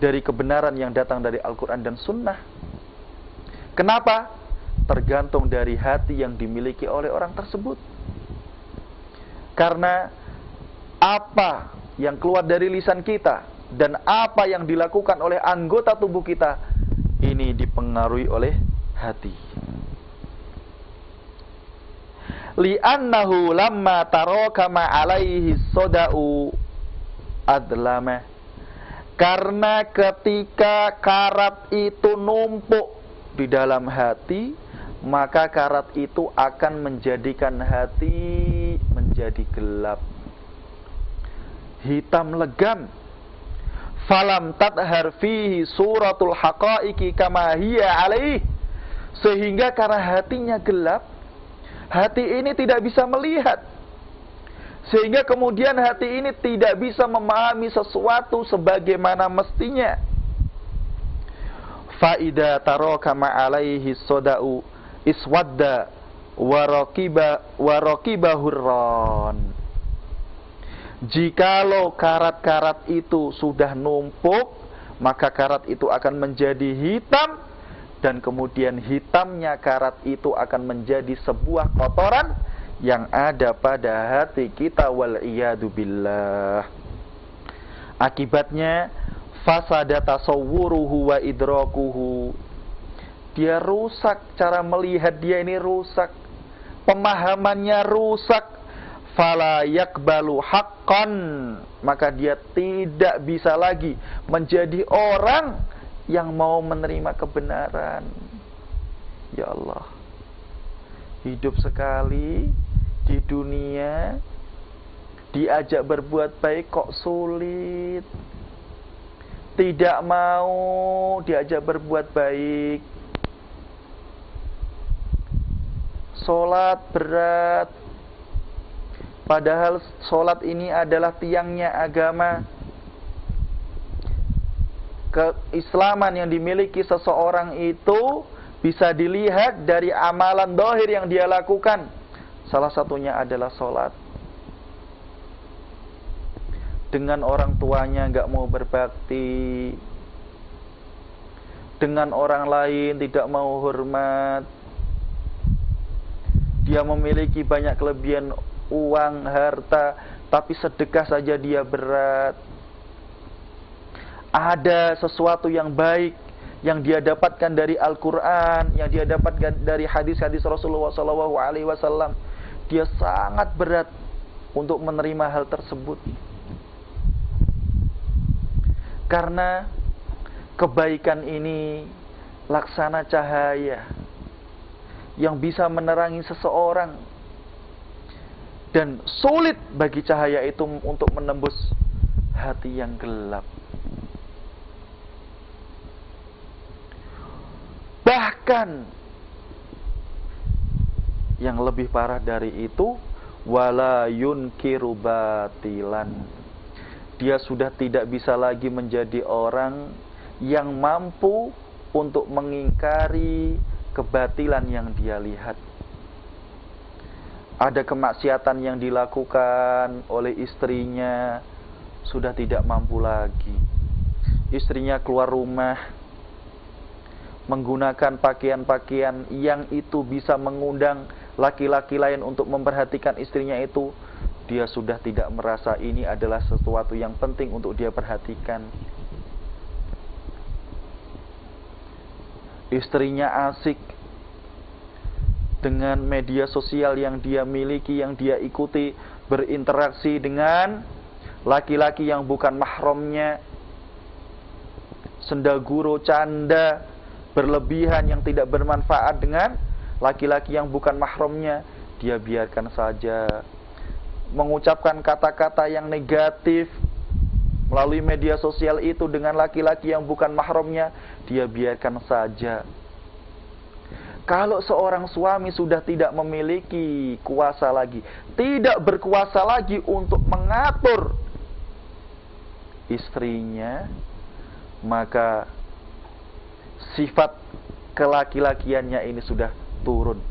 dari kebenaran yang datang dari Al-Quran dan Sunnah. Kenapa? Tergantung dari hati yang dimiliki oleh orang tersebut. Karena apa yang keluar dari lisan kita dan apa yang dilakukan oleh anggota tubuh kita, ini dipengaruhi oleh hati. Li'annahu lamma tarakama alaihi soda'u adlama. Karena ketika karat itu numpuk di dalam hati, maka karat itu akan menjadikan hati menjadi gelap, hitam legam. Falam tadhar fihi suratul haqaiki kama hiya alaih. Sehingga karena hatinya gelap, hati ini tidak bisa melihat. Sehingga kemudian hati ini tidak bisa memahami sesuatu sebagaimana mestinya. Faida taraka ma'alaihi soda'u iswadda warakibahurran. Jikalau karat-karat itu sudah numpuk, maka karat itu akan menjadi hitam, dan kemudian hitamnya karat itu akan menjadi sebuah kotoran yang ada pada hati kita, wal iyadu billah. Akibatnya fasada tasawwuruhu wa idrakuhu. Dia rusak, cara melihat dia ini rusak, pemahamannya rusak. Fala yakbalu haqqan, maka dia tidak bisa lagi menjadi orang yang mau menerima kebenaran. Ya Allah, hidup sekali di dunia diajak berbuat baik kok sulit, tidak mau diajak berbuat baik. Sholat berat, padahal sholat ini adalah tiangnya agama. Keislaman yang dimiliki seseorang itu bisa dilihat dari amalan zahir yang dia lakukan. Salah satunya adalah sholat. Dengan orang tuanya nggak mau berbakti, dengan orang lain tidak mau hormat, dia memiliki banyak kelebihan uang, harta, tapi sedekah saja dia berat. Ada sesuatu yang baik yang dia dapatkan dari Al-Quran, yang dia dapatkan dari hadis-hadis Rasulullah SAW, dia sangat berat untuk menerima hal tersebut. Karena kebaikan ini laksana cahaya yang bisa menerangi seseorang, dan sulit bagi cahaya itu untuk menembus hati yang gelap. Bahkan yang lebih parah dari itu, wala yunkiru batilan. Dia sudah tidak bisa lagi menjadi orang yang mampu untuk mengingkari kebatilan yang dia lihat. Ada kemaksiatan yang dilakukan oleh istrinya, sudah tidak mampu lagi. Istrinya keluar rumah menggunakan pakaian-pakaian yang itu bisa mengundang laki-laki lain untuk memperhatikan istrinya itu, dia sudah tidak merasa ini adalah sesuatu yang penting untuk dia perhatikan. Istrinya asik dengan media sosial yang dia miliki, yang dia ikuti, berinteraksi dengan laki-laki yang bukan mahramnya, sendaguro, canda, berlebihan yang tidak bermanfaat dengan laki-laki yang bukan mahramnya, dia biarkan saja. Mengucapkan kata-kata yang negatif melalui media sosial itu dengan laki-laki yang bukan mahramnya, dia biarkan saja. Kalau seorang suami sudah tidak memiliki kuasa lagi, tidak berkuasa lagi untuk mengatur istrinya, maka sifat kelaki-lakiannya ini sudah turun.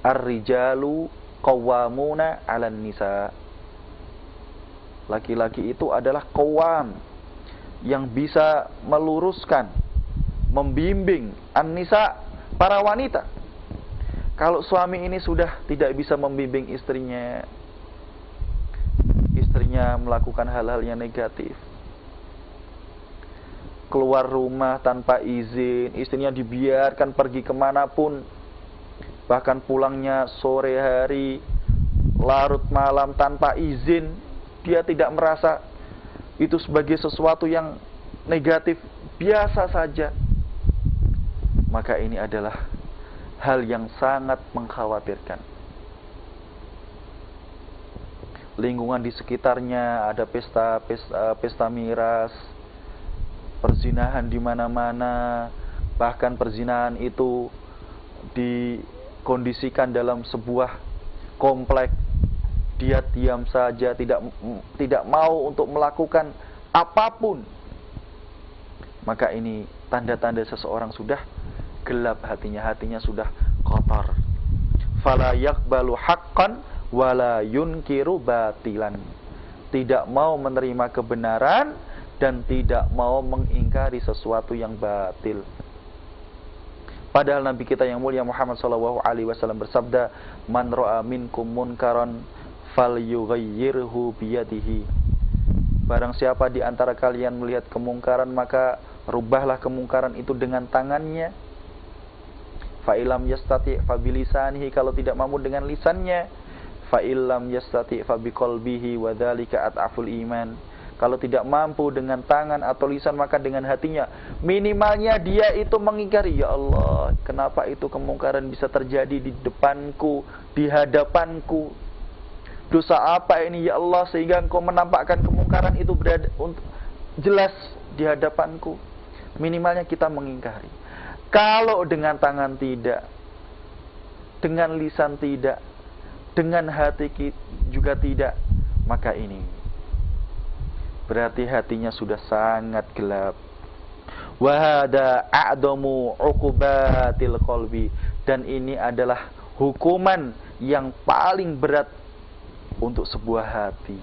Ar-rijalu qawwamuna 'alan nisa. Laki-laki itu adalah qawwam, yang bisa meluruskan, membimbing an-nisa, para wanita. Kalau suami ini sudah tidak bisa membimbing istrinya, istrinya melakukan hal-hal yang negatif, keluar rumah tanpa izin, istrinya dibiarkan pergi kemanapun, bahkan pulangnya sore hari, larut malam tanpa izin, dia tidak merasa itu sebagai sesuatu yang negatif, biasa saja. Maka ini adalah hal yang sangat mengkhawatirkan. Lingkungan di sekitarnya ada pesta miras, perzinahan di mana-mana, bahkan perzinahan itu dikondisikan dalam sebuah komplek. Dia diam saja, tidak mau untuk melakukan apapun. Maka ini tanda-tanda seseorang sudah gelap hatinya, hatinya sudah kotor. Fala yaqbalu haqqan wala yunkiru batilan. Tidak mau menerima kebenaran dan tidak mau mengingkari sesuatu yang batil. Padahal Nabi kita yang mulia Muhammad SAW bersabda, "Man ra'a minkum munkaran falyughayyirhu biyadihi." Barang siapa di antara kalian melihat kemungkaran, maka rubahlah kemungkaran itu dengan tangannya. Fa illam yastati' fa bilisanihi, kalau tidak mampu dengan lisannya. Fa illam yastati' fa biqalbihi wa dzalika at'aful iman. Kalau tidak mampu dengan tangan atau lisan, maka dengan hatinya. Minimalnya dia itu mengingkari, ya Allah, kenapa itu kemungkaran bisa terjadi di depanku, di hadapanku. dosa apa ini ya Allah sehingga Engkau menampakkan kemungkaran itu berada jelas di hadapanku. Minimalnya kita mengingkari. Kalau dengan tangan tidak, dengan lisan tidak, dengan hati juga tidak, maka ini berarti hatinya sudah sangat gelap. Wa hada a'damu 'uqubatil qalbi, dan ini adalah hukuman yang paling berat untuk sebuah hati.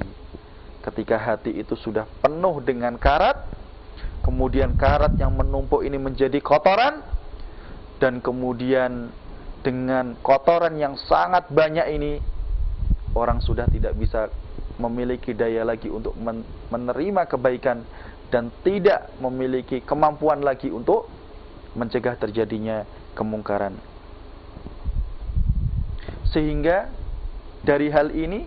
Ketika hati itu sudah penuh dengan karat, kemudian karat yang menumpuk ini menjadi kotoran, dan kemudian dengan kotoran yang sangat banyak ini, orang sudah tidak bisa memiliki daya lagi untuk menerima kebaikan, dan tidak memiliki kemampuan lagi untuk mencegah terjadinya kemungkaran. Sehingga dari hal ini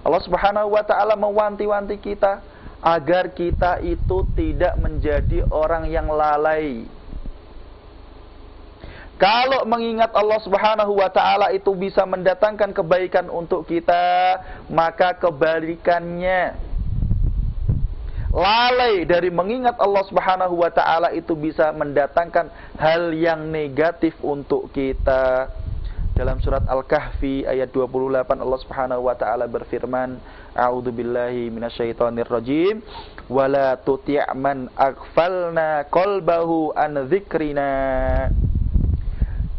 Allah Subhanahu wa ta'ala mewanti-wanti kita agar kita itu tidak menjadi orang yang lalai. Kalau mengingat Allah Subhanahu wa ta'ala itu bisa mendatangkan kebaikan untuk kita, maka kebalikannya, lalai dari mengingat Allah Subhanahu wa ta'ala itu bisa mendatangkan hal yang negatif untuk kita. Dalam surat Al-Kahfi ayat 28 Allah Subhanahu wa ta'ala berfirman, A'udzubillahi minasyaitonirrajim, wala tuti' man aghfalna qalbahu an dzikrina.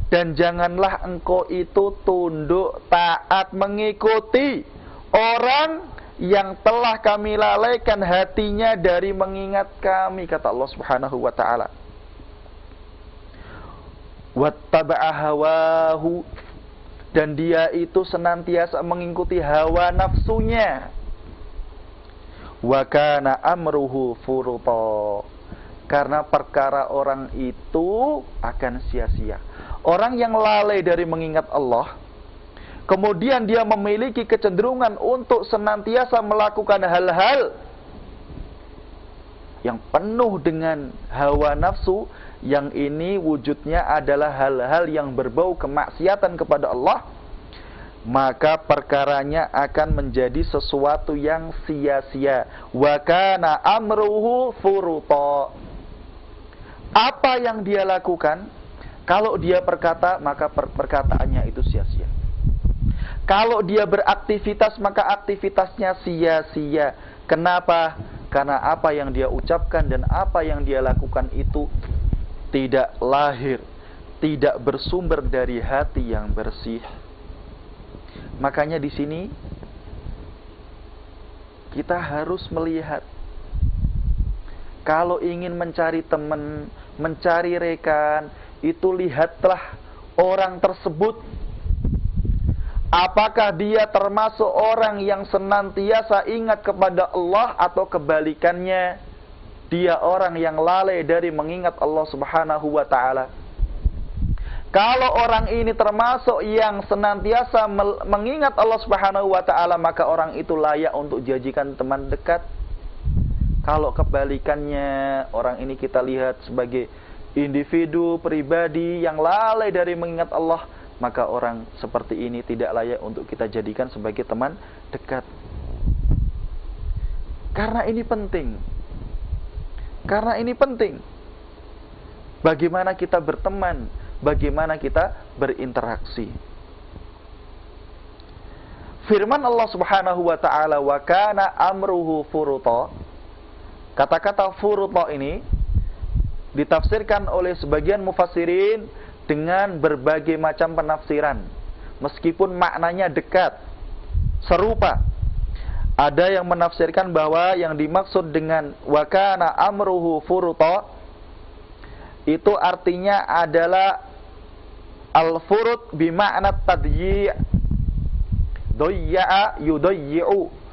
Dan janganlah engkau itu tunduk taat mengikuti orang yang telah kami lalaikan hatinya dari mengingat kami, kata Allah Subhanahu wa ta'ala. Wattaba'a hawahu, dan dia itu senantiasa mengikuti hawa nafsunya. Wa kana amruhu furuta, karena perkara orang itu akan sia-sia. Orang yang lalai dari mengingat Allah, kemudian dia memiliki kecenderungan untuk senantiasa melakukan hal-hal yang penuh dengan hawa nafsu, yang ini wujudnya adalah hal-hal yang berbau kemaksiatan kepada Allah, maka perkaranya akan menjadi sesuatu yang sia-sia. Wa kana amruhu furuta. Apa yang dia lakukan, kalau dia berkata, maka perkataannya itu sia-sia. Kalau dia beraktivitas, maka aktivitasnya sia-sia. Kenapa? Karena apa yang dia ucapkan dan apa yang dia lakukan itu tidak lahir, tidak bersumber dari hati yang bersih. Makanya di sini kita harus melihat, kalau ingin mencari teman, mencari rekan, itu lihatlah orang tersebut. Apakah dia termasuk orang yang senantiasa ingat kepada Allah, atau kebalikannya, dia orang yang lalai dari mengingat Allah Subhanahu wa ta'ala. Kalau orang ini termasuk yang senantiasa mengingat Allah Subhanahu wa ta'ala, maka orang itu layak untuk dijadikan teman dekat. Kalau kebalikannya, orang ini kita lihat sebagai individu pribadi yang lalai dari mengingat Allah, maka orang seperti ini tidak layak untuk kita jadikan sebagai teman dekat. Karena ini penting. Karena ini penting. Bagaimana kita berteman, bagaimana kita berinteraksi. Firman Allah Subhanahu wa ta'ala, wa kana amruhu furuta. Kata-kata furuta ini ditafsirkan oleh sebagian mufassirin dengan berbagai macam penafsiran, meskipun maknanya dekat, serupa. Ada yang menafsirkan bahwa yang dimaksud dengan wa kana amruhu furuta itu artinya adalah al-furut bima'na tadyi', doyya'a yudayyi'u.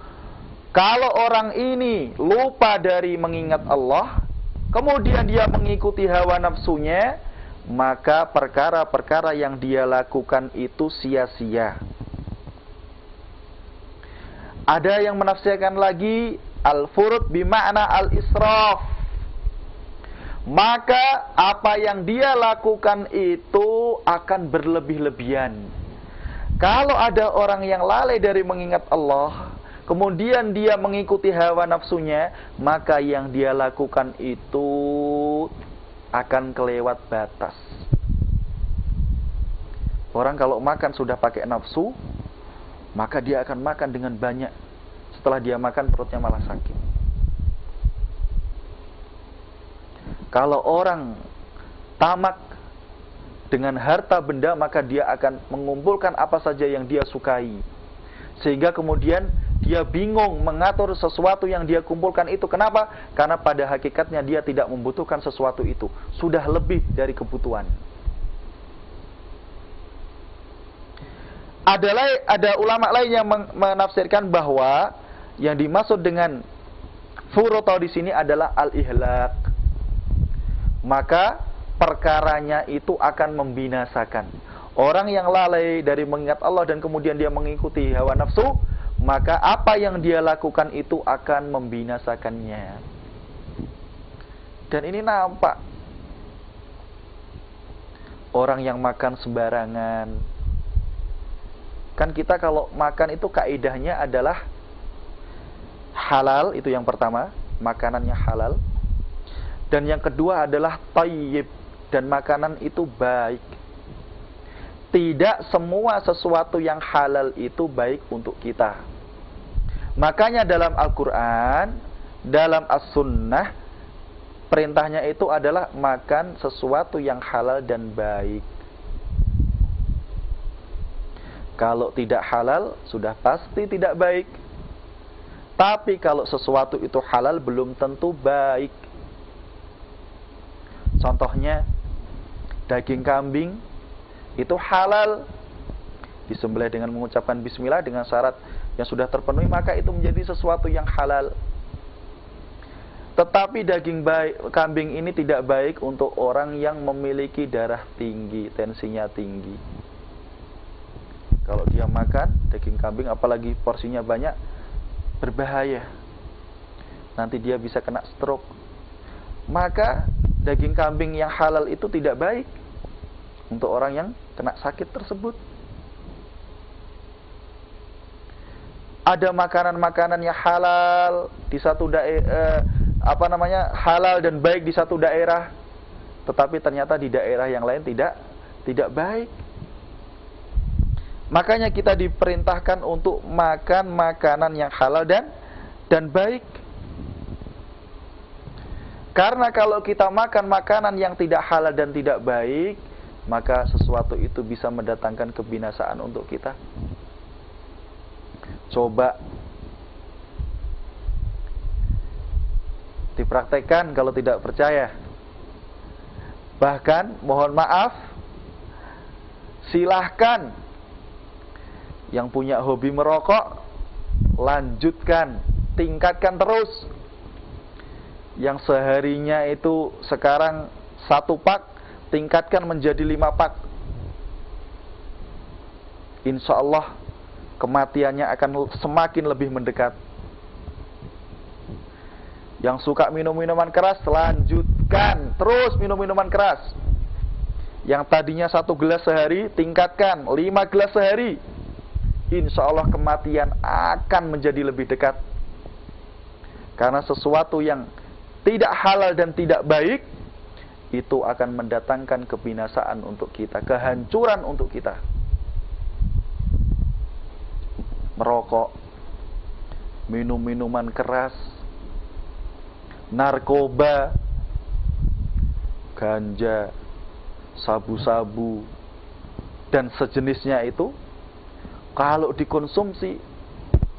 Kalau orang ini lupa dari mengingat Allah, kemudian dia mengikuti hawa nafsunya, maka perkara-perkara yang dia lakukan itu sia-sia. Ada yang menafsirkan lagi al-furud bima'na al-israf. Maka apa yang dia lakukan itu akan berlebih-lebihan. Kalau ada orang yang lalai dari mengingat Allah, kemudian dia mengikuti hawa nafsunya, maka yang dia lakukan itu akan kelewat batas. Orang kalau makan sudah pakai nafsu, maka dia akan makan dengan banyak. Setelah dia makan, perutnya malah sakit. Kalau orang tamak dengan harta benda, maka dia akan mengumpulkan apa saja yang dia sukai. Sehingga kemudian dia bingung mengatur sesuatu yang dia kumpulkan itu. Kenapa? Karena pada hakikatnya dia tidak membutuhkan sesuatu itu. Sudah lebih dari kebutuhan. Ada ulama lain yang menafsirkan bahwa yang dimaksud dengan furuto di sini adalah al-ihlak. Maka perkaranya itu akan membinasakan. Orang yang lalai dari mengingat Allah dan kemudian dia mengikuti hawa nafsu, maka apa yang dia lakukan itu akan membinasakannya. Dan ini nampak. Orang yang makan sembarangan. Kan kita kalau makan itu kaidahnya adalah halal, itu yang pertama, makanannya halal. Dan yang kedua adalah thayyib, dan makanan itu baik. Tidak semua sesuatu yang halal itu baik untuk kita. Makanya dalam Al-Quran, dalam As-Sunnah, perintahnya itu adalah makan sesuatu yang halal dan baik. Kalau tidak halal, sudah pasti tidak baik. Tapi kalau sesuatu itu halal, belum tentu baik. Contohnya, daging kambing itu halal. Disembelih dengan mengucapkan bismillah dengan syarat yang sudah terpenuhi, maka itu menjadi sesuatu yang halal. Tetapi daging kambing ini tidak baik untuk orang yang memiliki darah tinggi, tensinya tinggi. Kalau dia makan daging kambing, apalagi porsinya banyak, berbahaya. Nanti dia bisa kena stroke. Maka daging kambing yang halal itu tidak baik untuk orang yang kena sakit tersebut. Ada makanan-makanan yang halal di satu daerah, halal dan baik di satu daerah, tetapi ternyata di daerah yang lain tidak baik. Makanya kita diperintahkan untuk makan makanan yang halal dan baik. Karena kalau kita makan makanan yang tidak halal dan tidak baik, maka sesuatu itu bisa mendatangkan kebinasaan untuk kita. Coba dipraktekkan kalau tidak percaya. Bahkan mohon maaf, silahkan yang punya hobi merokok, lanjutkan, tingkatkan terus. Yang seharinya itu sekarang 1 pak, tingkatkan menjadi 5 pak. Insya Allah kematiannya akan semakin lebih mendekat. Yang suka minum minuman keras, lanjutkan terus minum minuman keras. Yang tadinya 1 gelas sehari, tingkatkan 5 gelas sehari. Insya Allah kematian akan menjadi lebih dekat. Karena sesuatu yang tidak halal dan tidak baik, itu akan mendatangkan kebinasaan untuk kita, kehancuran untuk kita. Merokok, minum minuman keras, narkoba, ganja, sabu-sabu, dan sejenisnya itu, kalau dikonsumsi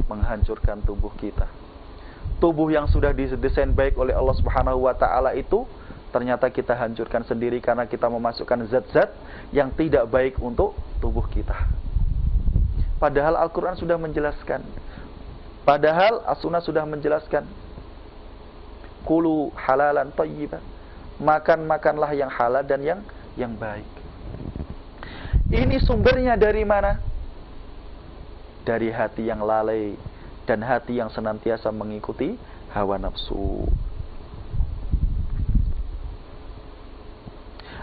menghancurkan tubuh kita. Tubuh yang sudah didesain baik oleh Allah Subhanahu wa taala itu ternyata kita hancurkan sendiri karena kita memasukkan zat-zat yang tidak baik untuk tubuh kita. Padahal Al-Qur'an sudah menjelaskan. Padahal As-Sunnah sudah menjelaskan. Kulu halalan thayyiban. Makanlah yang halal dan yang baik. Ini sumbernya dari mana? Dari hati yang lalai dan hati yang senantiasa mengikuti hawa nafsu.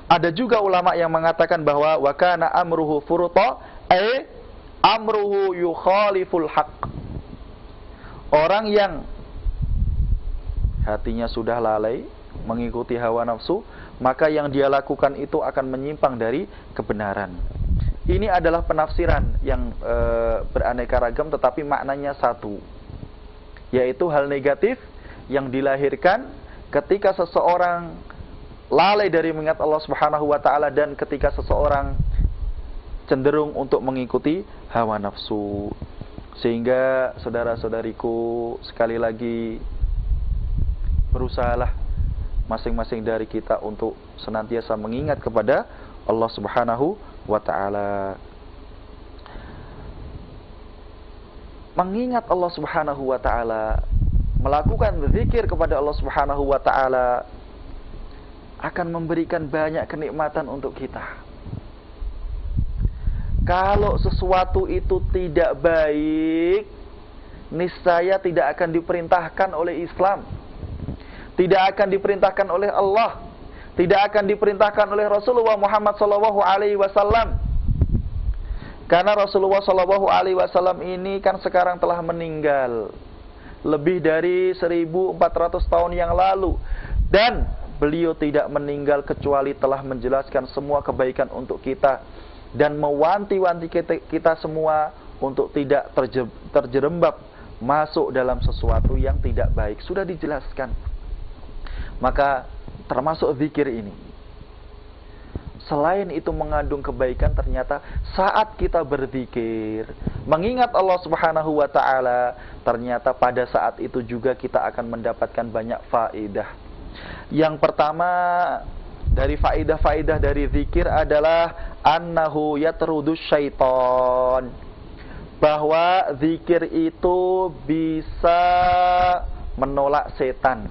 Ada juga ulama yang mengatakan bahwa wa kana amruhu furuta, amruhu yukhaliful haqq. Orang yang hatinya sudah lalai mengikuti hawa nafsu, maka yang dia lakukan itu akan menyimpang dari kebenaran. Ini adalah penafsiran yang beraneka ragam tetapi maknanya satu, yaitu hal negatif yang dilahirkan ketika seseorang lalai dari mengingat Allah Subhanahu wa taala dan ketika seseorang cenderung untuk mengikuti hawa nafsu. Sehingga saudara-saudariku, sekali lagi berusahalah masing-masing dari kita untuk senantiasa mengingat kepada Allah Subhanahu wa ta'ala. Mengingat Allah Subhanahu wa ta'ala, melakukan zikir kepada Allah Subhanahu wa ta'ala akan memberikan banyak kenikmatan untuk kita. Kalau sesuatu itu tidak baik, niscaya tidak akan diperintahkan oleh Islam, tidak akan diperintahkan oleh Allah, tidak akan diperintahkan oleh Rasulullah Muhammad SAW. Karena Rasulullah SAW ini kan sekarang telah meninggal lebih dari 1400 tahun yang lalu, dan beliau tidak meninggal kecuali telah menjelaskan semua kebaikan untuk kita dan mewanti-wanti kita semua untuk tidak terjerembab masuk dalam sesuatu yang tidak baik. Sudah dijelaskan. Maka termasuk zikir ini, selain itu mengandung kebaikan, ternyata saat kita berzikir mengingat Allah Subhanahu wa ta'ala, ternyata pada saat itu juga kita akan mendapatkan banyak faedah. Yang pertama dari faedah-faedah dari zikir adalah annahu yatrudus syaitan, bahwa zikir itu bisa menolak setan,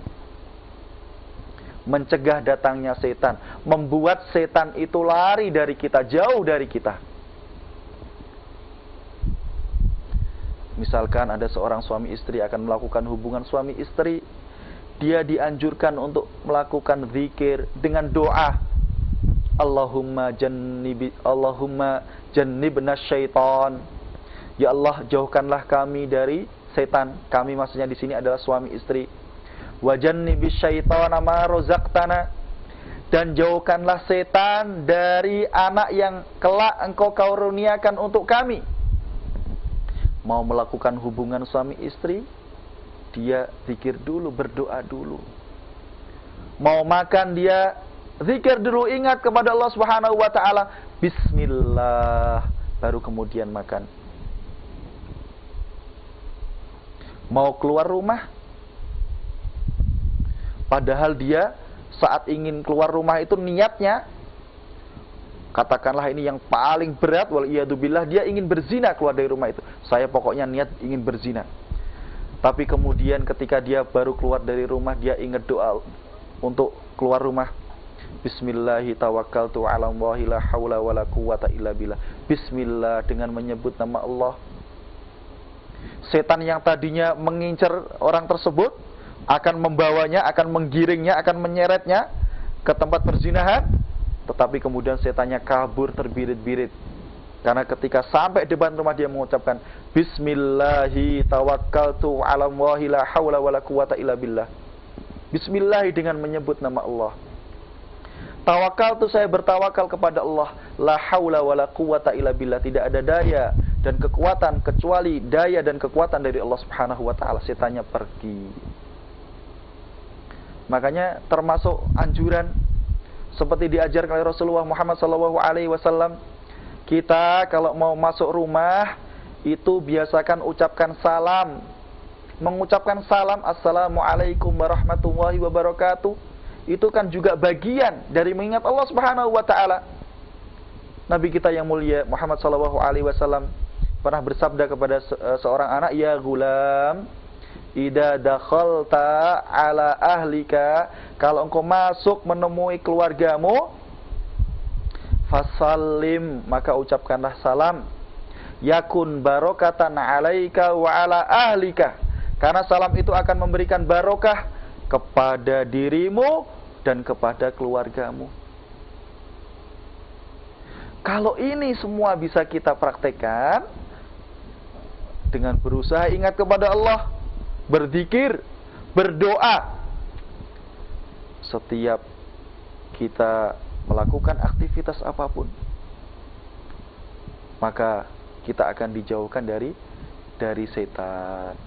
mencegah datangnya setan, membuat setan itu lari dari kita, jauh dari kita. Misalkan ada seorang suami istri akan melakukan hubungan suami istri, dia dianjurkan untuk melakukan zikir dengan doa, Allahumma jannibna syaitan. Ya Allah, jauhkanlah kami dari setan. Kami maksudnya di sini adalah suami istri. Wa jannibis syaitana ma razaqtana, dan jauhkanlah setan dari anak yang kelak engkau karuniakan untuk kami. Mau melakukan hubungan suami istri, dia zikir dulu, berdoa dulu. Mau makan, dia zikir dulu, ingat kepada Allah Subhanahu wa ta'ala, bismillah, baru kemudian makan. Mau keluar rumah, padahal dia saat ingin keluar rumah itu niatnya, katakanlah ini yang paling berat, waliyadzubillah, dia ingin berzina keluar dari rumah itu. Saya pokoknya niat ingin berzina. Tapi kemudian ketika dia baru keluar dari rumah, dia ingat doa untuk keluar rumah. Bismillahi tawakkaltu ala Allahi la hawla wa la quwata illa billah. Bismillah, dengan menyebut nama Allah. Setan yang tadinya mengincar orang tersebut akan membawanya, akan menggiringnya, akan menyeretnya ke tempat perzinahan, tetapi kemudian setannya kabur terbirit-birit. Karena ketika sampai depan rumah dia mengucapkan Bismillahi tawakkaltu ala Allahi la hawla wa la quwata illa billah. Bismillah, dengan menyebut nama Allah. Tawakal itu saya bertawakal kepada Allah. La haula wa la quwata illa billah. Tidak ada daya dan kekuatan kecuali daya dan kekuatan dari Allah Subhanahu wa ta'ala. Setannya pergi. Makanya termasuk anjuran seperti diajarkan oleh Rasulullah Muhammad SAW, kita kalau mau masuk rumah itu biasakan ucapkan salam. Mengucapkan salam, Assalamualaikum warahmatullahi wabarakatuh, itu kan juga bagian dari mengingat Allah Subhanahu wa ta'ala. Nabi kita yang mulia Muhammad SAW pernah bersabda kepada seorang anak, ya gulam, idza dakhalta ala ahlika, kalau engkau masuk menemui keluargamu, fasallim, maka ucapkanlah salam, yakun barokatan alaika wa ala ahlika, karena salam itu akan memberikan barokah kepada dirimu dan kepada keluargamu. Kalau ini semua bisa kita praktekkan, dengan berusaha ingat kepada Allah, berzikir, berdoa. Setiap kita melakukan aktivitas apapun, maka kita akan dijauhkan dari setan.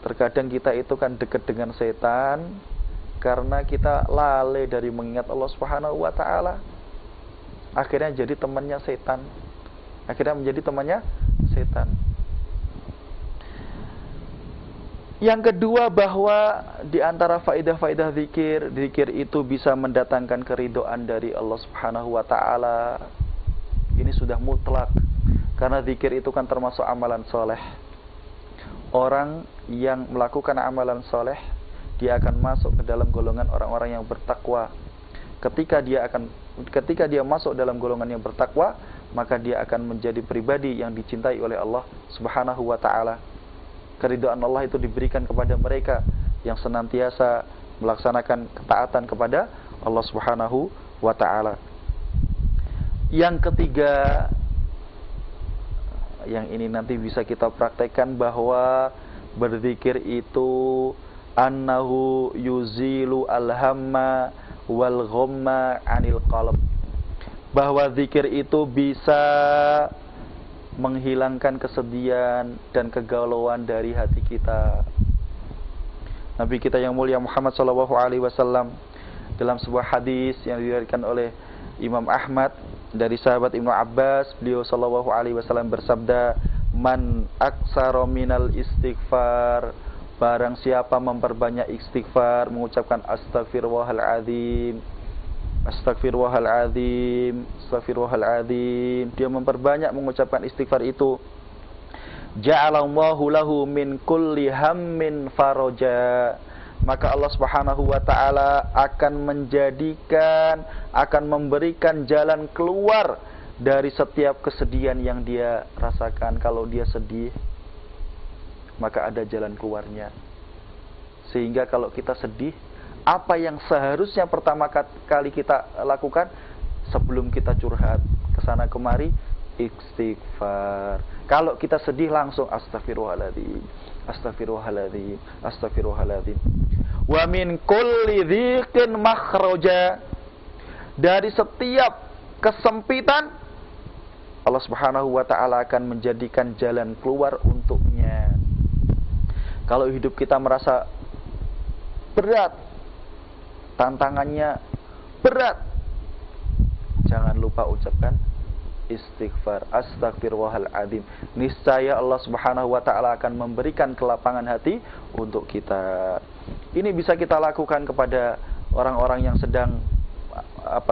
Terkadang kita itu kan dekat dengan setan karena kita lalai dari mengingat Allah Subhanahu wa taala. Akhirnya jadi temannya setan. Akhirnya menjadi temannya setan. Yang kedua, bahwa di antara faedah-faedah zikir, zikir itu bisa mendatangkan keridhaan dari Allah Subhanahu wa taala. Ini sudah mutlak. Karena zikir itu kan termasuk amalan soleh. Orang yang melakukan amalan soleh, dia akan masuk ke dalam golongan orang-orang yang bertakwa. Ketika dia masuk dalam golongan yang bertakwa, maka dia akan menjadi pribadi yang dicintai oleh Allah Subhanahu wa taala. Keridhaan Allah itu diberikan kepada mereka yang senantiasa melaksanakan ketaatan kepada Allah Subhanahu wa taala. Yang ketiga, yang ini nanti bisa kita praktekkan, bahwa berzikir itu annahu yuzilu alhamma wal ghamma anil qalb. Bahwa zikir itu bisa menghilangkan kesedihan dan kegalauan dari hati kita. Nabi kita yang mulia Muhammad SAW dalam sebuah hadis yang diriwayatkan oleh Imam Ahmad dari sahabat Ibnu Abbas, beliau SAW bersabda, "Man aksara minal istighfar," barang siapa memperbanyak istighfar, mengucapkan astagfirullahaladzim, astagfirullahaladzim, astagfirullahaladzim, dia memperbanyak mengucapkan istighfar itu, ja'alallahu lahu min kulli hammin faraja, maka Allah Subhanahu wa taala akan memberikan jalan keluar dari setiap kesedihan yang dia rasakan. Kalau dia sedih, maka ada jalan keluarnya. Sehingga kalau kita sedih, apa yang seharusnya pertama kali kita lakukan sebelum kita curhat kesana kemari, istighfar. Kalau kita sedih, langsung astagfirullahaladzim, astagfirullahaladzim, astagfirullahaladzim. Wa min kulli dhiqin makhraja, dari setiap kesempitan Allah Subhanahu wa taala akan menjadikan jalan keluar untuknya. Kalau hidup kita merasa berat, tantangannya berat, jangan lupa ucapkan istighfar, astagfirullahaladzim. Niscaya Allah Subhanahu wa taala akan memberikan kelapangan hati untuk kita. Ini bisa kita lakukan kepada orang-orang yang sedang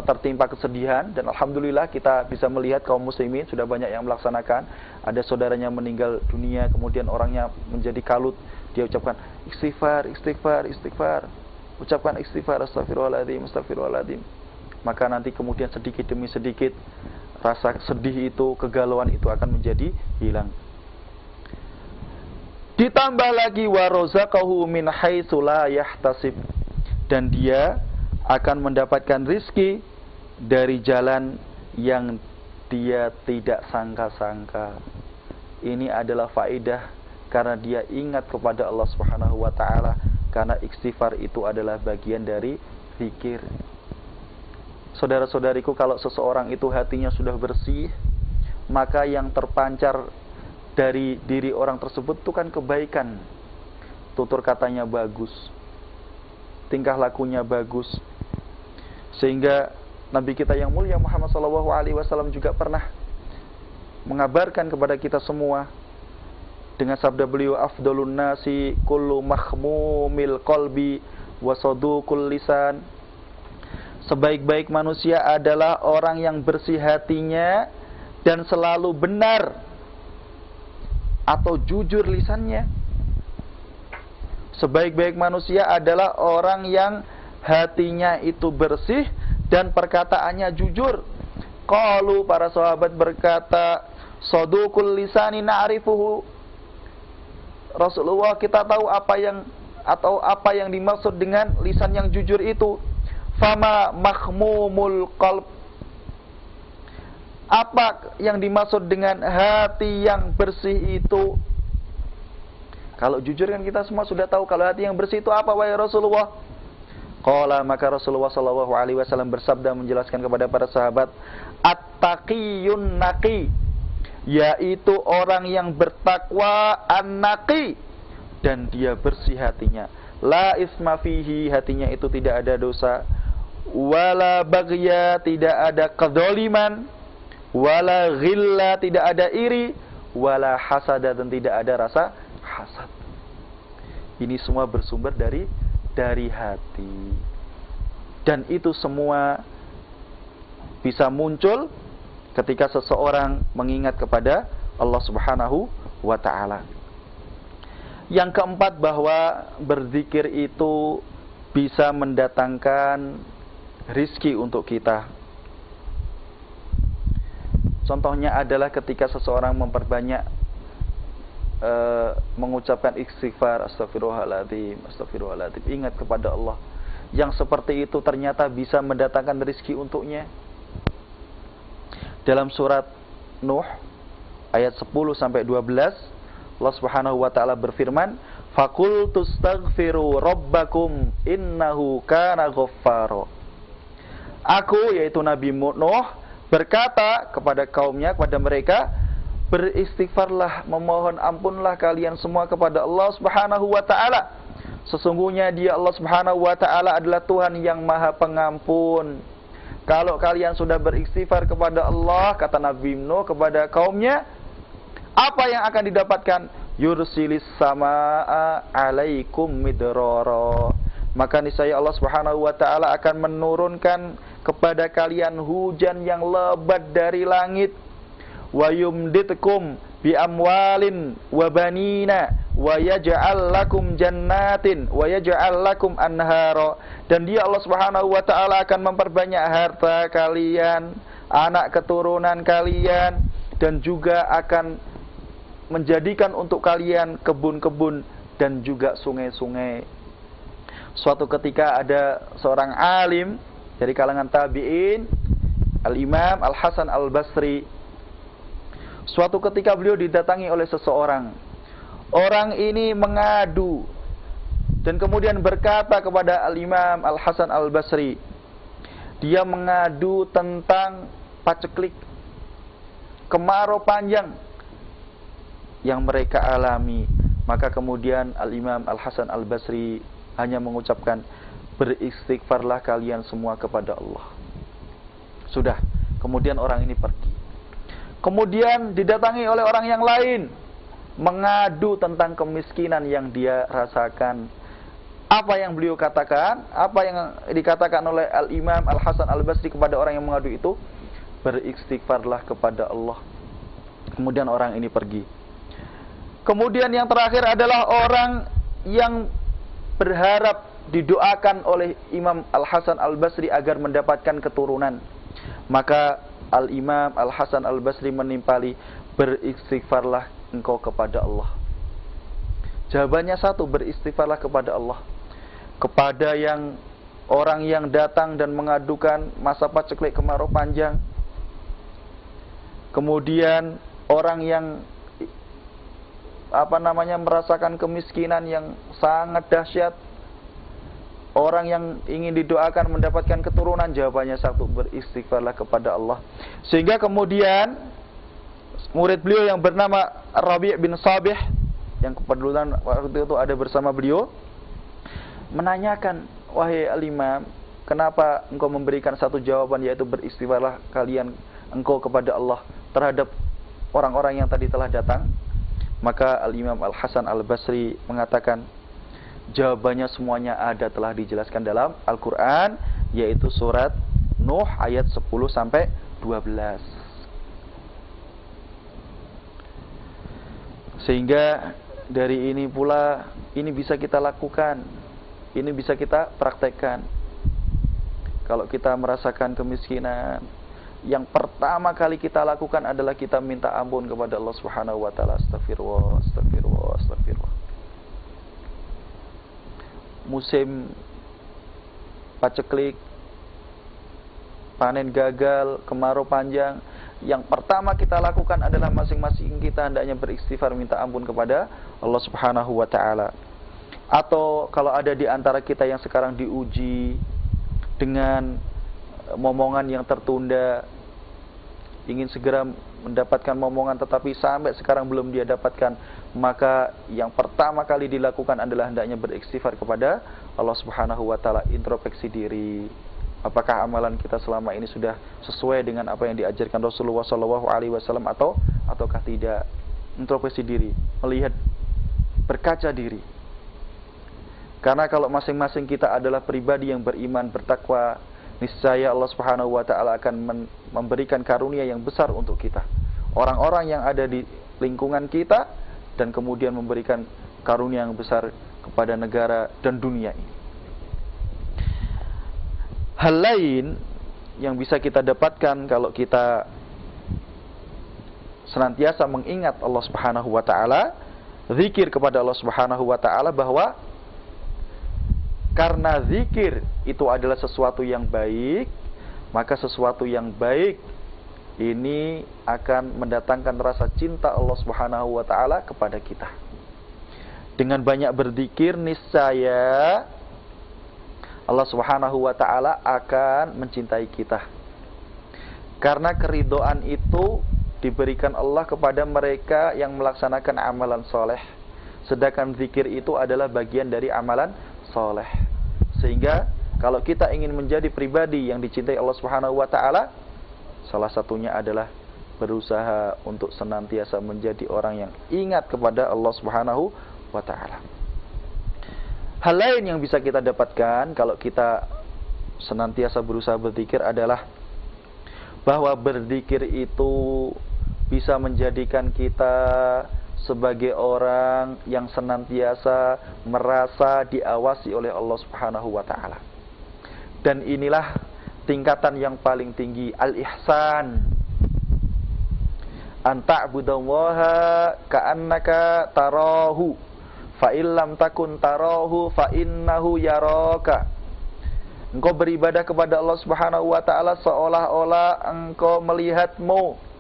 tertimpa kesedihan, dan alhamdulillah kita bisa melihat kaum muslimin sudah banyak yang melaksanakan. Ada saudaranya meninggal dunia, kemudian orangnya menjadi kalut, dia ucapkan istighfar, istighfar, istighfar. Ucapkan istighfar, astagfirullahaladzim, astagfirullahaladzim. Maka nanti kemudian sedikit demi sedikit rasa sedih itu, kegalauan itu akan menjadi hilang. Ditambah lagi wa razaqahu min haitsu la yahtasib, dan dia akan mendapatkan rizki dari jalan yang dia tidak sangka-sangka. Ini adalah faedah karena dia ingat kepada Allah Subhanahu wa taala, karena istighfar itu adalah bagian dari zikir. Saudara-saudariku, kalau seseorang itu hatinya sudah bersih, maka yang terpancar dari diri orang tersebut itu kan kebaikan. Tutur katanya bagus, tingkah lakunya bagus. Sehingga Nabi kita yang mulia Muhammad SAW juga pernah mengabarkan kepada kita semua dengan sabda beliau, afdalun nasi kullu mahmumil qalbi wa saduqul lisan. Sebaik-baik manusia adalah orang yang bersih hatinya dan selalu benar atau jujur lisannya. Sebaik-baik manusia adalah orang yang hatinya itu bersih dan perkataannya jujur. Qalu, para sahabat berkata, saduqul lisani na'rifuhu. Rasulullah, kita tahu apa yang dimaksud dengan lisan yang jujur itu. Fama mahmumul qalb, Apa yang dimaksud dengan hati yang bersih itu? Kalau jujur kan kita semua sudah tahu kalau hati yang bersih itu apa, wahai Rasulullah. Qala, maka Rasulullah sallallahu alaihi wasallam bersabda menjelaskan kepada para sahabat, at-taqiyun naqi, yaitu orang yang bertakwa, an-naqi, dan dia bersih hatinya. La isma fihi, hatinya itu tidak ada dosa. Wala baghya, tidak ada kedzaliman. Wala ghilla, tidak ada iri. Wala hasada, dan tidak ada rasa hasad. Ini semua bersumber dari hati. Dan itu semua bisa muncul ketika seseorang mengingat kepada Allah Subhanahu wa ta'ala. Yang keempat, bahwa berzikir itu bisa mendatangkan rizki untuk kita. Contohnya adalah ketika seseorang memperbanyak mengucapkan istighfar, astagfirullahaladzim, astagfirullahaladzim, ingat kepada Allah. Yang seperti itu ternyata bisa mendatangkan rizki untuknya. Dalam surat Nuh ayat 10-12, Allah Subhanahu wa ta'ala berfirman, faqultu astaghfiru rabbakum innahu kana ghaffara. Aku, yaitu Nabi Nuh, berkata kepada kaumnya, kepada mereka, beristighfarlah, memohon ampunlah kalian semua kepada Allah Subhanahu wa ta'ala. Sesungguhnya Dia, Allah Subhanahu wa ta'ala, adalah Tuhan yang Maha Pengampun. Kalau kalian sudah beristighfar kepada Allah, kata Nabi Nuh kepada kaumnya, apa yang akan didapatkan? Yursilis samaa alaikum midrara. Maka niscaya Allah Subhanahu wa ta'ala akan menurunkan kepada kalian hujan yang lebat dari langit. Wa yumditkum bi amwalin wa banina wa yaj'al lakum jannatin wa yaj'al lakum anhara. Dan Dia, Allah Subhanahu wa ta'ala, akan memperbanyak harta kalian, anak keturunan kalian, dan juga akan menjadikan untuk kalian kebun-kebun dan juga sungai-sungai. Suatu ketika ada seorang alim dari kalangan tabi'in, Al-Imam Al-Hasan Al-Basri. Suatu ketika beliau didatangi oleh seseorang. Orang ini mengadu dan kemudian berkata kepada Al-Imam Al-Hasan Al-Basri. Dia mengadu tentang paceklik, kemarau panjang yang mereka alami. Maka kemudian Al-Imam Al-Hasan Al-Basri hanya mengucapkan, beristighfarlah kalian semua kepada Allah. Sudah. Kemudian orang ini pergi. Kemudian didatangi oleh orang yang lain, mengadu tentang kemiskinan yang dia rasakan. Apa yang beliau katakan? Apa yang dikatakan oleh Al-Imam Al-Hasan Al-Basri kepada orang yang mengadu itu? Beristighfarlah kepada Allah. Kemudian orang ini pergi. Kemudian yang terakhir adalah orang yang berharap didoakan oleh Imam Al-Hasan Al-Basri agar mendapatkan keturunan. Maka Al-Imam Al-Hasan Al-Basri menimpali, beristighfarlah engkau kepada Allah. Jawabannya satu, beristighfarlah kepada Allah. Kepada yang orang yang datang dan mengadukan masa paceklik, kemarau panjang. Kemudian orang yang merasakan kemiskinan yang sangat dahsyat. Orang yang ingin didoakan mendapatkan keturunan, jawabannya satu, beristighfarlah kepada Allah. Sehingga kemudian murid beliau yang bernama Rabi' bin Sabih, yang kebetulan waktu itu ada bersama beliau, menanyakan, wahai Al-Imam, kenapa engkau memberikan satu jawaban, yaitu beristighfarlah kalian engkau kepada Allah terhadap orang-orang yang tadi telah datang? Maka Al-Imam Al-Hasan Al-Basri mengatakan, jawabannya semuanya ada, telah dijelaskan dalam Al-Quran, yaitu surat Nuh ayat 10-12. Sehingga dari ini pula, ini bisa kita lakukan, ini bisa kita praktekkan. Kalau kita merasakan kemiskinan, yang pertama kali kita lakukan adalah kita minta ampun kepada Allah Subhanahu wa ta'ala. Astagfirullah, astagfirullah, astagfirullah. Musim paceklik, panen gagal, kemarau panjang, yang pertama kita lakukan adalah masing-masing kita hendaknya beristighfar minta ampun kepada Allah Subhanahu wa taala. Atau kalau ada di antara kita yang sekarang diuji dengan momongan yang tertunda, ingin segera mendapatkan momongan tetapi sampai sekarang belum dia dapatkan, maka yang pertama kali dilakukan adalah hendaknya beristighfar kepada Allah Subhanahu wa taala, introspeksi diri. Apakah amalan kita selama ini sudah sesuai dengan apa yang diajarkan Rasulullah SAW ataukah tidak? Introspeksi diri, melihat, berkaca diri. Karena kalau masing-masing kita adalah pribadi yang beriman, bertakwa, niscaya Allah Subhanahu wa taala akan memberikan karunia yang besar untuk kita. Orang-orang yang ada di lingkungan kita dan kemudian memberikan karunia yang besar kepada negara dan dunia ini. Hal lain yang bisa kita dapatkan kalau kita senantiasa mengingat Allah Subhanahu wa taala, zikir kepada Allah Subhanahu wa taala, bahwa karena zikir itu adalah sesuatu yang baik, maka sesuatu yang baik ini akan mendatangkan rasa cinta Allah Subhanahu wa taala kepada kita. Dengan banyak berzikir, niscaya Allah Subhanahu wa taala akan mencintai kita. Karena keridhaan itu diberikan Allah kepada mereka yang melaksanakan amalan soleh. Sedangkan zikir itu adalah bagian dari amalan soleh. Sehingga kalau kita ingin menjadi pribadi yang dicintai Allah Subhanahu wa taala, salah satunya adalah berusaha untuk senantiasa menjadi orang yang ingat kepada Allah Subhanahu wa taala. Hal lain yang bisa kita dapatkan kalau kita senantiasa berusaha berzikir adalah bahwa berzikir itu bisa menjadikan kita sebagai orang yang senantiasa merasa diawasi oleh Allah Subhanahu wa taala. Dan inilah tingkatan yang paling tinggi, al-ihsan. An ta'budallaha ka'annaka tarahu, fa illam takun tarahu fa innahu yaraka. Engkau beribadah kepada Allah Subhanahu wa taala seolah-olah engkau melihatmu.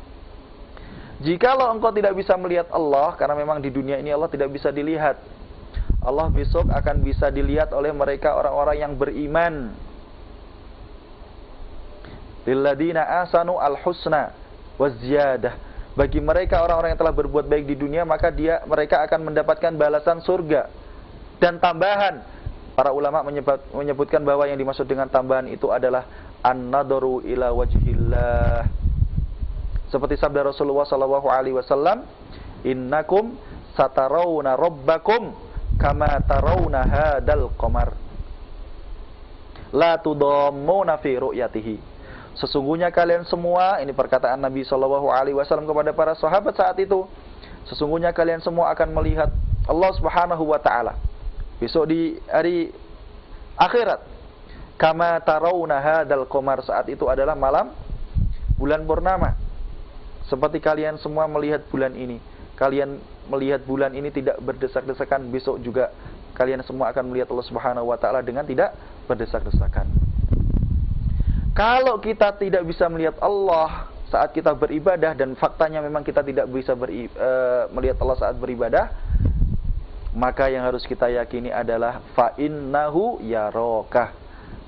Jikalau engkau tidak bisa melihat Allah, karena memang di dunia ini Allah tidak bisa dilihat, Allah besok akan bisa dilihat oleh mereka orang-orang yang beriman. Lilladzina ahsanu al-husna waziyadah. Bagi mereka orang-orang yang telah berbuat baik di dunia, maka mereka akan mendapatkan balasan surga dan tambahan. Para ulama menyebutkan bahwa yang dimaksud dengan tambahan itu adalah an-nadru ila wajhillah. Seperti sabda Rasulullah SAW, innakum satarawna rabbakum kama tarawna hadal qamar la tudammuna fi ru'yatihi. Sesungguhnya kalian semua, ini perkataan Nabi SAW kepada para sahabat saat itu, sesungguhnya kalian semua akan melihat Allah Subhanahu wa taala besok di hari akhirat. Kama tarawna hadal qamar, saat itu adalah malam bulan purnama. Seperti kalian semua melihat bulan ini. Kalian melihat bulan ini tidak berdesak-desakan, besok juga kalian semua akan melihat Allah Subhanahu wa taala dengan tidak berdesak-desakan. Kalau kita tidak bisa melihat Allah saat kita beribadah, dan faktanya memang kita tidak bisa melihat Allah saat beribadah, maka yang harus kita yakini adalah fa innahu yaraka.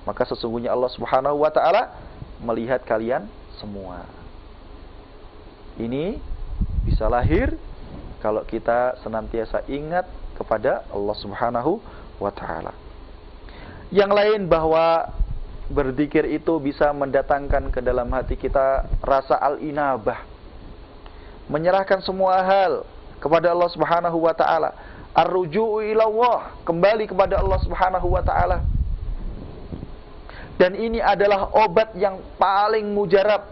Maka sesungguhnya Allah Subhanahu wa taala melihat kalian semua. Ini bisa lahir kalau kita senantiasa ingat kepada Allah Subhanahu wa taala. Yang lain bahwa berzikir itu bisa mendatangkan ke dalam hati kita rasa al-inabah. Menyerahkan semua hal kepada Allah Subhanahu wa taala. Ar-ruju'u ilallah, kembali kepada Allah Subhanahu wa taala. Dan ini adalah obat yang paling mujarab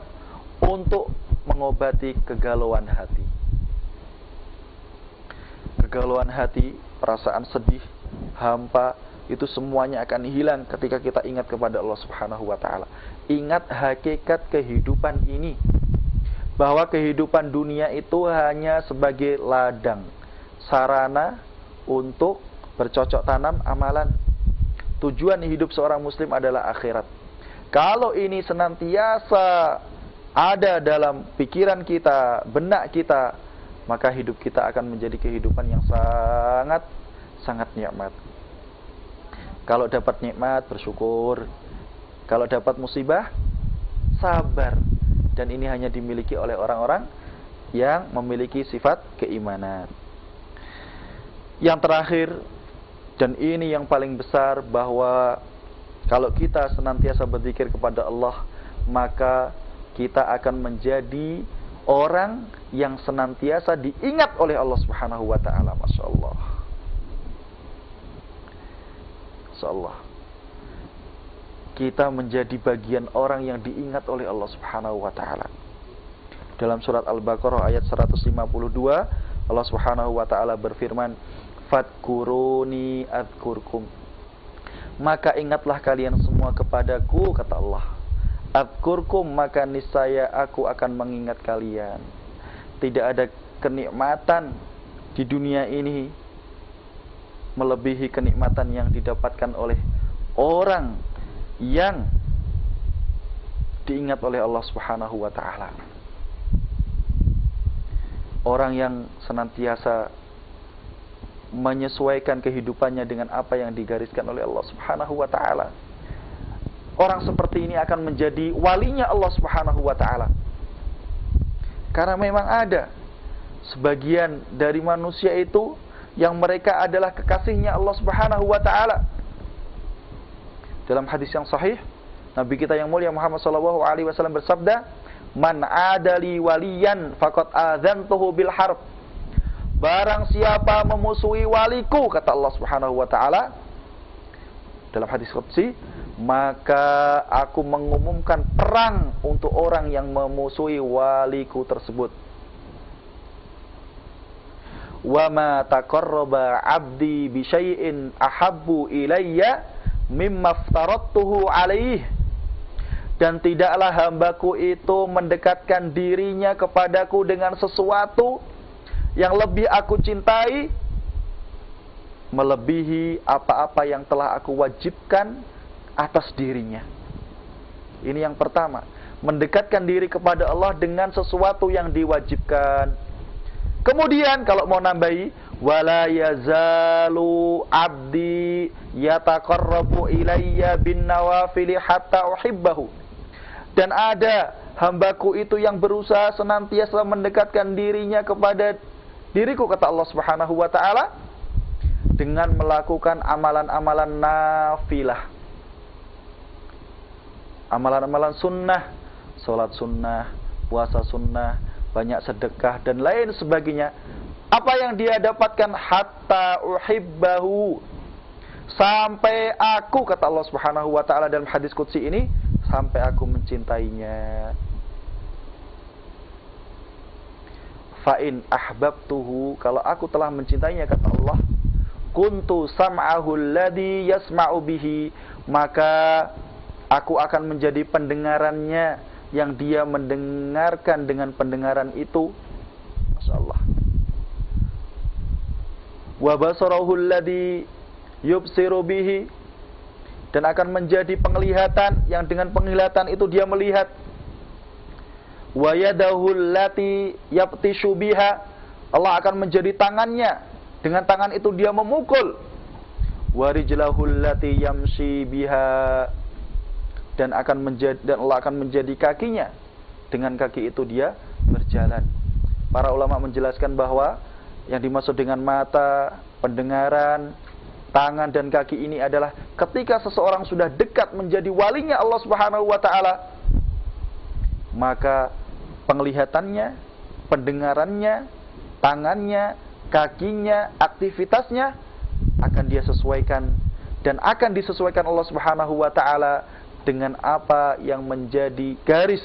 untuk mengobati kegalauan hati. Kegalauan hati, perasaan sedih, hampa, itu semuanya akan hilang ketika kita ingat kepada Allah Subhanahu wa taala. Ingat hakikat kehidupan ini, bahwa kehidupan dunia itu hanya sebagai ladang, sarana untuk bercocok tanam amalan. Tujuan hidup seorang muslim adalah akhirat. Kalau ini senantiasa ada dalam pikiran kita, benak kita, maka hidup kita akan menjadi kehidupan yang sangat nikmat. Kalau dapat nikmat, bersyukur. Kalau dapat musibah, sabar. Dan ini hanya dimiliki oleh orang-orang yang memiliki sifat keimanan. Yang terakhir, dan ini yang paling besar, bahwa kalau kita senantiasa berzikir kepada Allah, maka kita akan menjadi orang yang senantiasa diingat oleh Allah Subhanahu wa taala. Masya Allah. Masya Allah. Kita menjadi bagian orang yang diingat oleh Allah Subhanahu wa taala. Dalam surat Al-Baqarah ayat 152, Allah Subhanahu wa taala berfirman, "Fadkuruni adzkurkum." Maka ingatlah kalian semua kepadaku, kata Allah. Adzkurkum, maka niscaya aku akan mengingat kalian. Tidak ada kenikmatan di dunia ini melebihi kenikmatan yang didapatkan oleh orang yang diingat oleh Allah Subhanahu wa taala. Orang yang senantiasa menyesuaikan kehidupannya dengan apa yang digariskan oleh Allah Subhanahu wa taala. Orang seperti ini akan menjadi walinya Allah Subhanahu wa taala. Karena memang ada sebagian dari manusia itu yang mereka adalah kekasihnya Allah Subhanahu wa taala. Dalam hadis yang sahih, Nabi kita yang mulia Muhammad sallallahu alaihi wasallam bersabda, "Man adali waliyan faqad adzantuhu bil harb." Barang siapa memusuhi waliku, kata Allah Subhanahu wa taala dalam hadis qudsi, maka aku mengumumkan perang untuk orang yang memusuhi waliku tersebut. Wa ma taqarraba 'abdi bi syai'in ahabbu ilayya mimma aftaradtuhu 'alaihi. Dan tidaklah hambaku itu mendekatkan dirinya kepadaku dengan sesuatu yang lebih aku cintai melebihi apa-apa yang telah aku wajibkan atas dirinya. Ini yang pertama, mendekatkan diri kepada Allah dengan sesuatu yang diwajibkan. Kemudian kalau mau nambahi, wala yazalu abdi yataqarrabu ilayya bin nawafili hatta uhibbahu. Dan ada hambaku itu yang berusaha senantiasa mendekatkan dirinya kepada diriku, kata Allah Subhanahu wa taala, dengan melakukan amalan-amalan nafilah. Amalan-amalan sunnah, sholat sunnah, puasa sunnah, banyak sedekah dan lain sebagainya. Apa yang dia dapatkan? Hatta uhibbahu, sampai aku, kata Allah Subhanahu wa taala dalam hadis qudsi ini, sampai aku mencintainya. Fa in ahbabtuhu, kalau aku telah mencintainya, kata Allah, kuntu sam'ahu alladhi yasma'u bihi, maka aku akan menjadi pendengarannya yang dia mendengarkan dengan pendengaran itu. Masya Allah. Wa basarahu alladhi yubsiru bihi, dan akan menjadi penglihatan yang dengan penglihatan itu dia melihat. Wa yadahu allati yabtishu biha, Allah akan menjadi tangannya, dengan tangan itu dia memukul. Wa rijlahu allati yamshi biha, dan Allah akan menjadi kakinya, dengan kaki itu dia berjalan. Para ulama menjelaskan bahwa yang dimaksud dengan mata, pendengaran, tangan dan kaki ini adalah ketika seseorang sudah dekat menjadi walinya Allah Subhanahu wa taala, maka penglihatannya, pendengarannya, tangannya, kakinya, aktivitasnya akan dia sesuaikan dan akan disesuaikan Allah Subhanahu wa taala dengan apa yang menjadi garis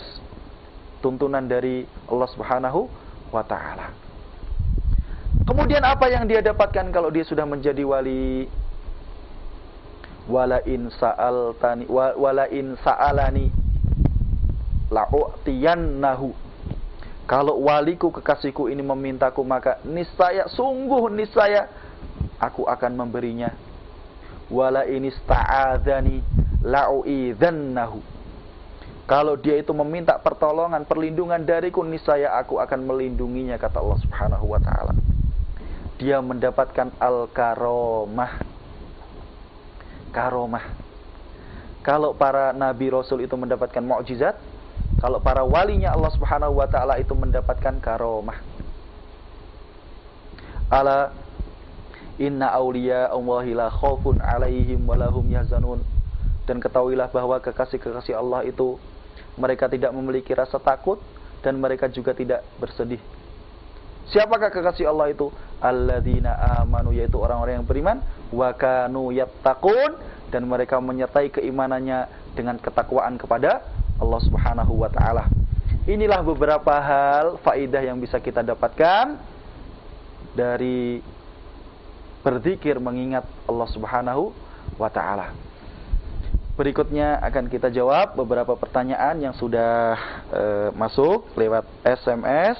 tuntunan dari Allah Subhanahu wa taala. Kemudian apa yang dia dapatkan kalau dia sudah menjadi wali? Wala in sa'alani la'u'tiyannahu. Kalau waliku, kekasihku ini memintaku, maka niscaya, sungguh niscaya aku akan memberinya. Wala in ista'adzani la'u'idzannahu. Kalau dia itu meminta pertolongan, perlindungan dariku, niscaya aku akan melindunginya, kata Allah Subhanahu wa taala. Dia mendapatkan al-karomah. Karomah. Kalau para nabi rasul itu mendapatkan mukjizat, kalau para walinya Allah Subhanahu wa taala itu mendapatkan karomah. Ala inna awliya Allahi la khaufun alaihim wa lahum yahzanun. Dan ketahuilah bahwa kekasih-kekasih Allah itu mereka tidak memiliki rasa takut dan mereka juga tidak bersedih. Siapakah kekasih Allah itu? Alladzina amanu, yaitu orang-orang yang beriman, wa kanu yattaqun, dan mereka menyertai keimanannya dengan ketakwaan kepada Allah Subhanahu wa taala. Inilah beberapa hal faidah yang bisa kita dapatkan dari berzikir mengingat Allah Subhanahu wa taala. Berikutnya akan kita jawab beberapa pertanyaan yang sudah masuk lewat SMS.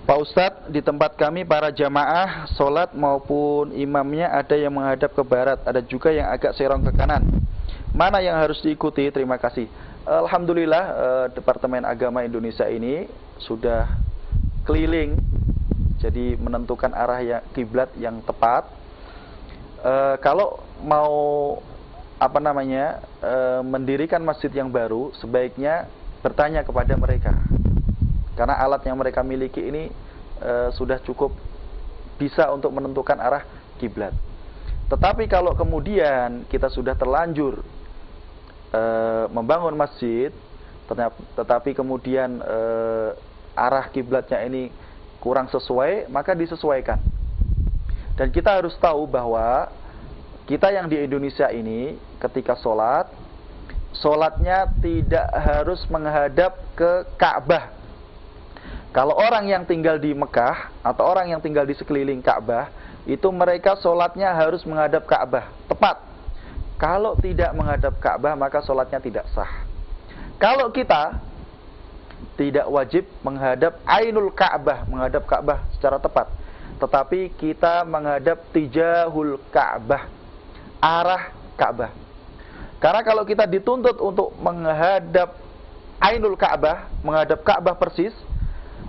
Pak Ustadz, di tempat kami para jamaah sholat maupun imamnya ada yang menghadap ke barat, ada juga yang agak serong ke kanan. Mana yang harus diikuti? Terima kasih. Alhamdulillah, Departemen Agama Indonesia ini sudah keliling, jadi menentukan arah kiblat yang tepat. Kalau mau mendirikan masjid yang baru, sebaiknya bertanya kepada mereka, karena alat yang mereka miliki ini sudah cukup bisa untuk menentukan arah kiblat. Tetapi kalau kemudian kita sudah terlanjur membangun masjid, tetapi kemudian arah kiblatnya ini kurang sesuai, maka disesuaikan. Dan kita harus tahu bahwa kita yang di Indonesia ini ketika sholatnya tidak harus menghadap ke Ka'bah. Kalau orang yang tinggal di Mekah atau orang yang tinggal di sekeliling Ka'bah, itu mereka sholatnya harus menghadap Ka'bah, tepat. Kalau tidak menghadap Ka'bah, maka sholatnya tidak sah. Kalau kita tidak wajib menghadap Ainul Ka'bah, menghadap Ka'bah secara tepat, tetapi kita menghadap Tijahul Ka'bah, arah Ka'bah. Karena kalau kita dituntut untuk menghadap Ainul Ka'bah, menghadap Ka'bah persis,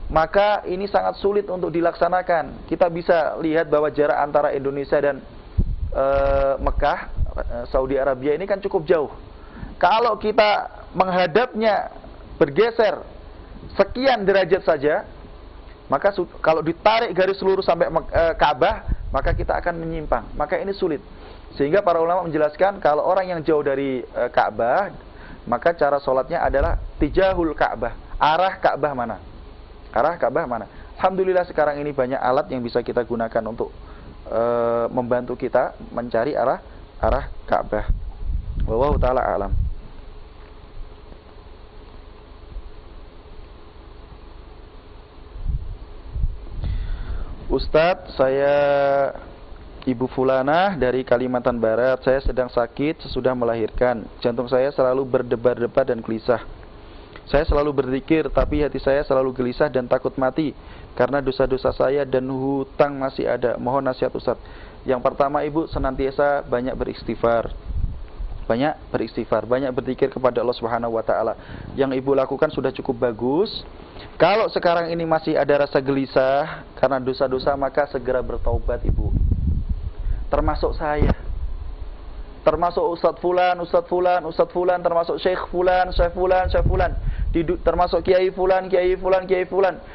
maka ini sangat sulit untuk dilaksanakan. Kita bisa lihat bahwa jarak antara Indonesia dan Mekah, Saudi Arabia ini kan cukup jauh. Kalau kita menghadapnya bergeser sekian derajat saja, maka kalau ditarik garis lurus sampai Ka'bah, maka kita akan menyimpang. Maka ini sulit. Sehingga para ulama menjelaskan kalau orang yang jauh dari Ka'bah, maka cara sholatnya adalah Tijahul Ka'bah, arah Ka'bah mana? Arah Ka'bah mana? Alhamdulillah sekarang ini banyak alat yang bisa kita gunakan untuk membantu kita mencari arah Ka'bah. Wallahu ta'ala a'lam. Ustadz, saya Ibu Fulanah dari Kalimantan Barat. Saya sedang sakit sesudah melahirkan. Jantung saya selalu berdebar-debar dan gelisah. Saya selalu berzikir, tapi hati saya selalu gelisah dan takut mati karena dosa-dosa saya dan hutang masih ada. Mohon nasihat Ustaz. Yang pertama, Ibu senantiasa banyak beristighfar. Banyak berzikir kepada Allah Subhanahu wa taala. Yang Ibu lakukan sudah cukup bagus. Kalau sekarang ini masih ada rasa gelisah karena dosa-dosa, maka segera bertaubat, Ibu. Termasuk saya. Termasuk Ustadz Fulan, termasuk Syekh Fulan, termasuk Kiai Fulan.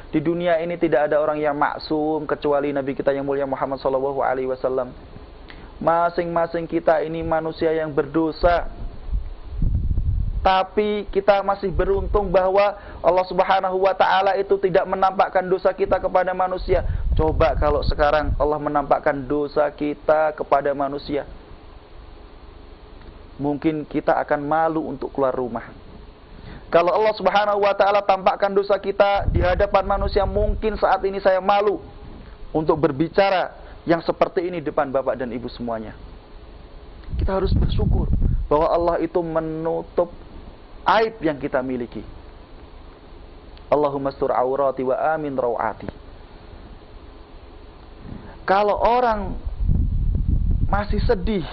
Di dunia ini tidak ada orang yang maksum kecuali Nabi kita yang mulia Muhammad SAW. Masing-masing kita ini manusia yang berdosa, tapi kita masih beruntung bahwa Allah Subhanahu wa taala itu tidak menampakkan dosa kita kepada manusia. Coba kalau sekarang Allah menampakkan dosa kita kepada manusia, mungkin kita akan malu untuk keluar rumah. Kalau Allah Subhanahu wa taala tampakkan dosa kita di hadapan manusia, mungkin saat ini saya malu untuk berbicara yang seperti ini depan Bapak dan Ibu semuanya. Kita harus bersyukur bahwa Allah itu menutup aib yang kita miliki. Allahumma astur aurati wa amin rawati. Kalau orang masih sedih,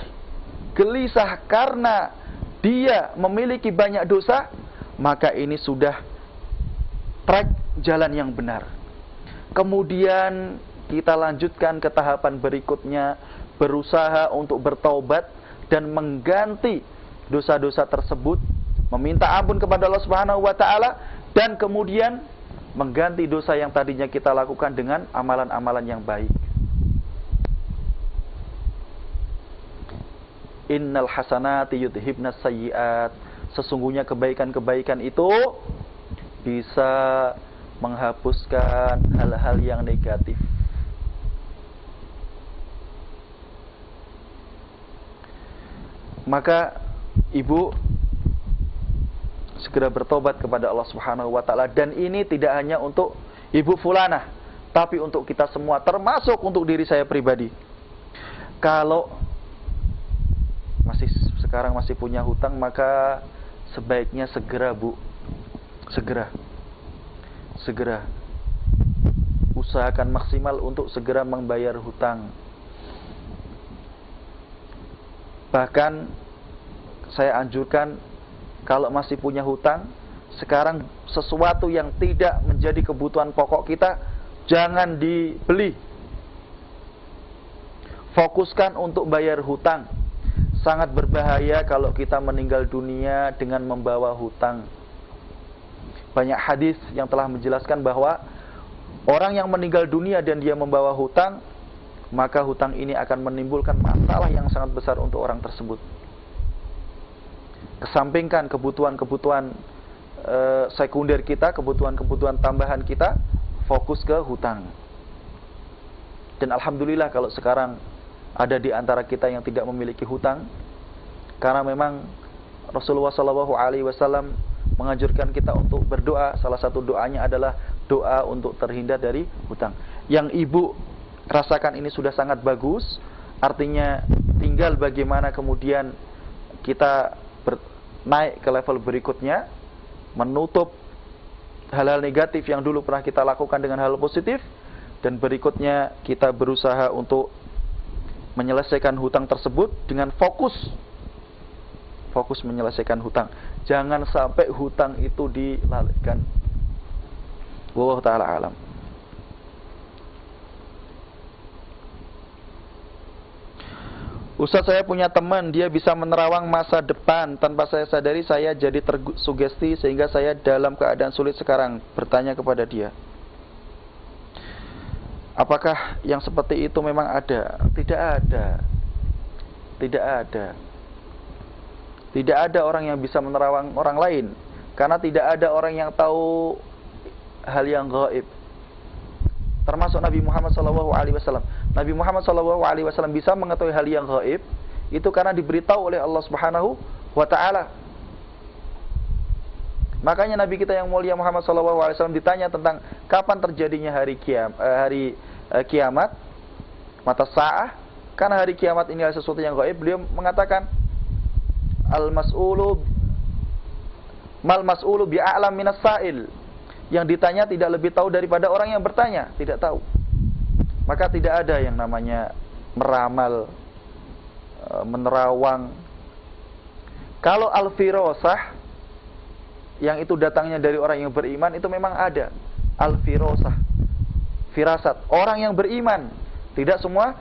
gelisah karena dia memiliki banyak dosa, maka ini sudah track jalan yang benar. Kemudian kita lanjutkan ke tahapan berikutnya, berusaha untuk bertaubat dan mengganti dosa-dosa tersebut, meminta ampun kepada Allah Subhanahu wa taala, dan kemudian mengganti dosa yang tadinya kita lakukan dengan amalan-amalan yang baik. Innal hasanati yudhibnas sayyiat. Sesungguhnya kebaikan-kebaikan itu bisa menghapuskan hal-hal yang negatif. Maka ibu segera bertobat kepada Allah Subhanahu wa taala, dan ini tidak hanya untuk ibu fulanah, tapi untuk kita semua, termasuk untuk diri saya pribadi. Kalau sekarang masih punya hutang, maka sebaiknya segera, Bu. Segera usahakan maksimal untuk segera membayar hutang. Bahkan saya anjurkan, kalau masih punya hutang, sekarang sesuatu yang tidak menjadi kebutuhan pokok kita jangan dibeli. Fokuskan untuk bayar hutang. Sangat berbahaya kalau kita meninggal dunia dengan membawa hutang. Banyak hadis yang telah menjelaskan bahwa orang yang meninggal dunia dan dia membawa hutang, maka hutang ini akan menimbulkan masalah yang sangat besar untuk orang tersebut. Kesampingkan kebutuhan-kebutuhan sekunder kita, kebutuhan-kebutuhan tambahan kita, fokus ke hutang. Dan alhamdulillah kalau sekarang ada di antara kita yang tidak memiliki hutang, karena memang Rasulullah SAW menganjurkan kita untuk berdoa. Salah satu doanya adalah doa untuk terhindar dari hutang. Yang ibu rasakan ini sudah sangat bagus. Artinya tinggal bagaimana kemudian kita naik ke level berikutnya, menutup hal-hal negatif yang dulu pernah kita lakukan dengan hal positif, dan berikutnya kita berusaha untuk menyelesaikan hutang tersebut dengan fokus menyelesaikan hutang. Jangan sampai hutang itu dilalaikan. Wallahu ta'ala alam. Ustaz, saya punya teman, dia bisa menerawang masa depan. Tanpa saya sadari, saya jadi tersugesti sehingga saya dalam keadaan sulit sekarang. Bertanya kepada dia, apakah yang seperti itu memang ada? Tidak ada. Tidak ada. Tidak ada orang yang bisa menerawang orang lain, karena tidak ada orang yang tahu hal yang gaib. Termasuk Nabi Muhammad SAW. Nabi Muhammad SAW bisa mengetahui hal yang gaib itu karena diberitahu oleh Allah Subhanahu wa taala. Makanya Nabi kita yang mulia Muhammad SAW ditanya tentang kapan terjadinya hari kiamat, mata sa'ah, karena hari kiamat ini adalah sesuatu yang gaib. Beliau mengatakan, mal mas'ulu bi'a'lam minas sa'il. Yang ditanya tidak lebih tahu daripada orang yang bertanya, tidak tahu. Maka tidak ada yang namanya meramal, menerawang. Kalau al-firasah, yang itu datangnya dari orang yang beriman, itu memang ada. Al-firasah, firasat, orang yang beriman. Tidak semua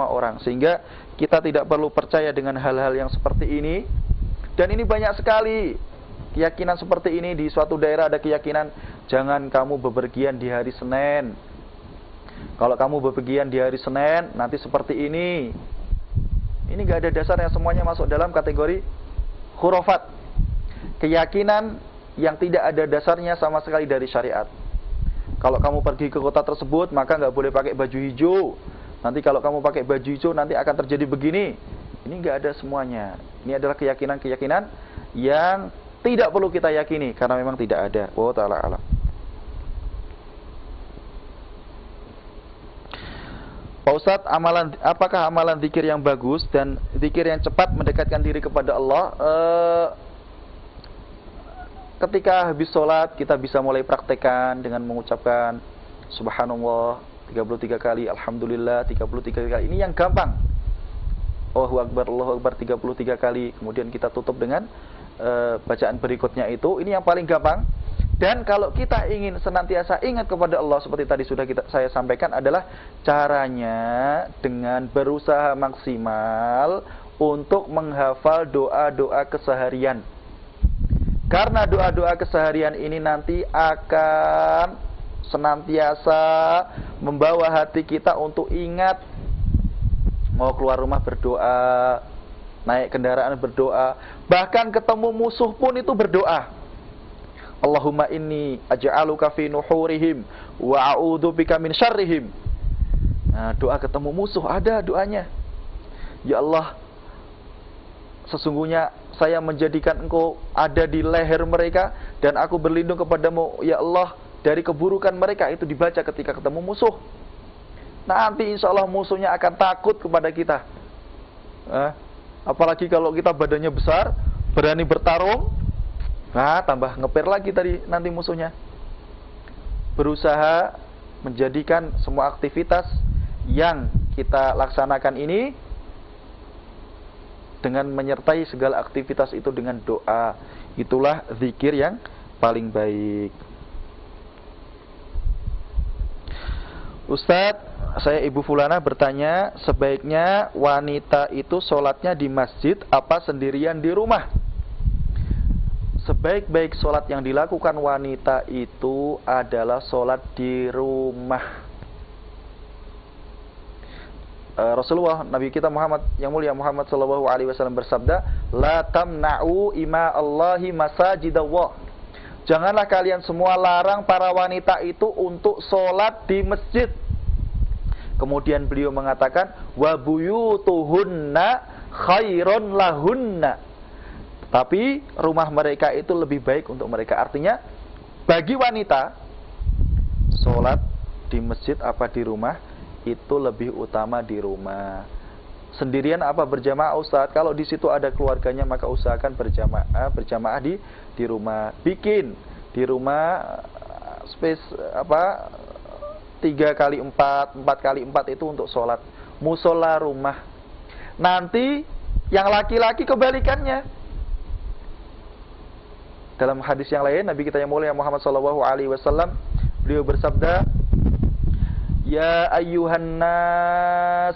orang. Sehingga kita tidak perlu percaya dengan hal-hal yang seperti ini. Dan ini banyak sekali keyakinan seperti ini. Di suatu daerah ada keyakinan, jangan kamu bepergian di hari Senin. Kalau kamu bepergian di hari Senin, nanti seperti ini. Ini gak ada dasarnya, semuanya masuk dalam kategori khurafat. Keyakinan yang tidak ada dasarnya sama sekali dari syariat. Kalau kamu pergi ke kota tersebut, maka gak boleh pakai baju hijau. Nanti kalau kamu pakai baju hijau, nanti akan terjadi begini. Ini gak ada semuanya. Ini adalah keyakinan-keyakinan yang tidak perlu kita yakini, karena memang tidak ada. Wallahu ta'ala alam. Pak Ustadz, apakah amalan zikir yang bagus dan zikir yang cepat mendekatkan diri kepada Allah? Ketika habis sholat, kita bisa mulai praktekkan dengan mengucapkan Subhanallah 33 kali, Alhamdulillah 33 kali. Ini yang gampang. Allahu Akbar 33 kali, kemudian kita tutup dengan bacaan berikutnya itu. Ini yang paling gampang. Dan kalau kita ingin senantiasa ingat kepada Allah, seperti tadi sudah saya sampaikan, adalah caranya dengan berusaha maksimal untuk menghafal doa-doa keseharian. Karena doa-doa keseharian ini nanti akan senantiasa membawa hati kita untuk ingat. Mau keluar rumah berdoa, naik kendaraan berdoa, bahkan ketemu musuh pun itu berdoa. Allahumma inni aj'aluka fi nuhurihim wa a'udzu bika min syarrihim. Nah, doa ketemu musuh ada doanya. Ya Allah, sesungguhnya saya menjadikan engkau ada di leher mereka dan aku berlindung kepadamu ya Allah dari keburukan mereka. Itu dibaca ketika ketemu musuh. Nanti insya Allah musuhnya akan takut kepada kita. Apalagi kalau kita badannya besar, berani bertarung, nah tambah ngeper lagi tadi nanti musuhnya. Berusaha menjadikan semua aktivitas yang kita laksanakan ini dengan menyertai segala aktivitas itu dengan doa. Itulah zikir yang paling baik. Ustadz, saya Ibu Fulana bertanya, sebaiknya wanita itu sholatnya di masjid apa sendirian di rumah? Sebaik-baik sholat yang dilakukan wanita itu adalah sholat di rumah. Rasulullah, Nabi kita Muhammad yang mulia Muhammad sallallahu alaihi wasallam bersabda, la tamna'u ima Allahi masajidallah. Janganlah kalian semua larang para wanita itu untuk sholat di masjid. Kemudian beliau mengatakan, wa buyutuhunna khairon lahunna. Tapi rumah mereka itu lebih baik untuk mereka. Artinya, bagi wanita, sholat di masjid apa di rumah, itu lebih utama di rumah. Sendirian apa berjamaah Ustaz? Kalau di situ ada keluarganya maka usahakan berjamaah di rumah. Bikin di rumah space 3x4, 4x4 itu untuk sholat. Musola rumah. Nanti yang laki-laki kebalikannya. Dalam hadis yang lain Nabi kita yang mulia Muhammad SAW beliau bersabda, ya ayyuhan nas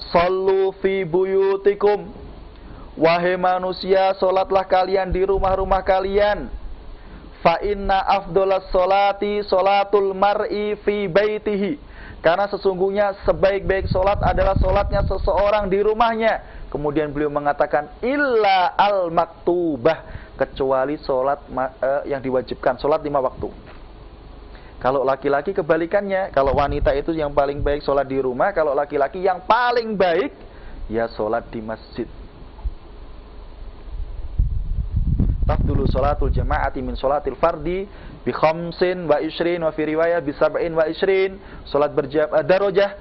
sallu fi buyutikum. Wahai manusia, solatlah kalian di rumah-rumah kalian. Fa inna afdolas solati solatul mar'i fi baitihi. Karena sesungguhnya sebaik-baik solat adalah solatnya seseorang di rumahnya. Kemudian beliau mengatakan illa al maktubah, kecuali solat yang diwajibkan, solat 5 waktu. Kalau laki-laki kebalikannya, kalau wanita itu yang paling baik sholat di rumah, kalau laki-laki yang paling baik ya sholat di masjid. Tafdulu sholatul jama'ati min sholatil fardi bi khamsin wa ishrin wa fi riwayah bi sab'in wa ishrin. Sholat darajah,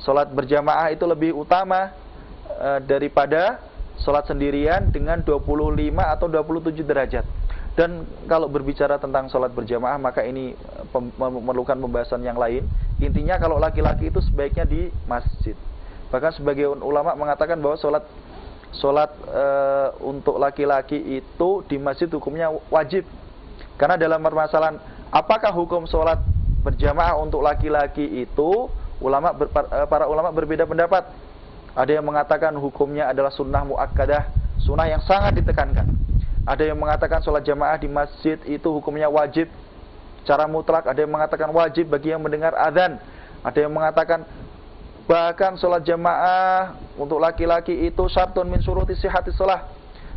sholat berjamaah itu lebih utama daripada sholat sendirian dengan 25 atau 27 derajat. Dan kalau berbicara tentang sholat berjamaah maka ini memerlukan pembahasan yang lain. Intinya kalau laki-laki itu sebaiknya di masjid. Bahkan sebagian ulama mengatakan bahwa sholat untuk laki-laki itu di masjid hukumnya wajib. Karena dalam permasalahan apakah hukum sholat berjamaah untuk laki-laki itu, para ulama berbeda pendapat. Ada yang mengatakan hukumnya adalah sunnah muakkadah, sunnah yang sangat ditekankan. Ada yang mengatakan sholat jamaah di masjid itu hukumnya wajib secara mutlak. Ada yang mengatakan wajib bagi yang mendengar adzan. Ada yang mengatakan bahkan sholat jamaah untuk laki-laki itu syartun min syuruti sihhatis shalah.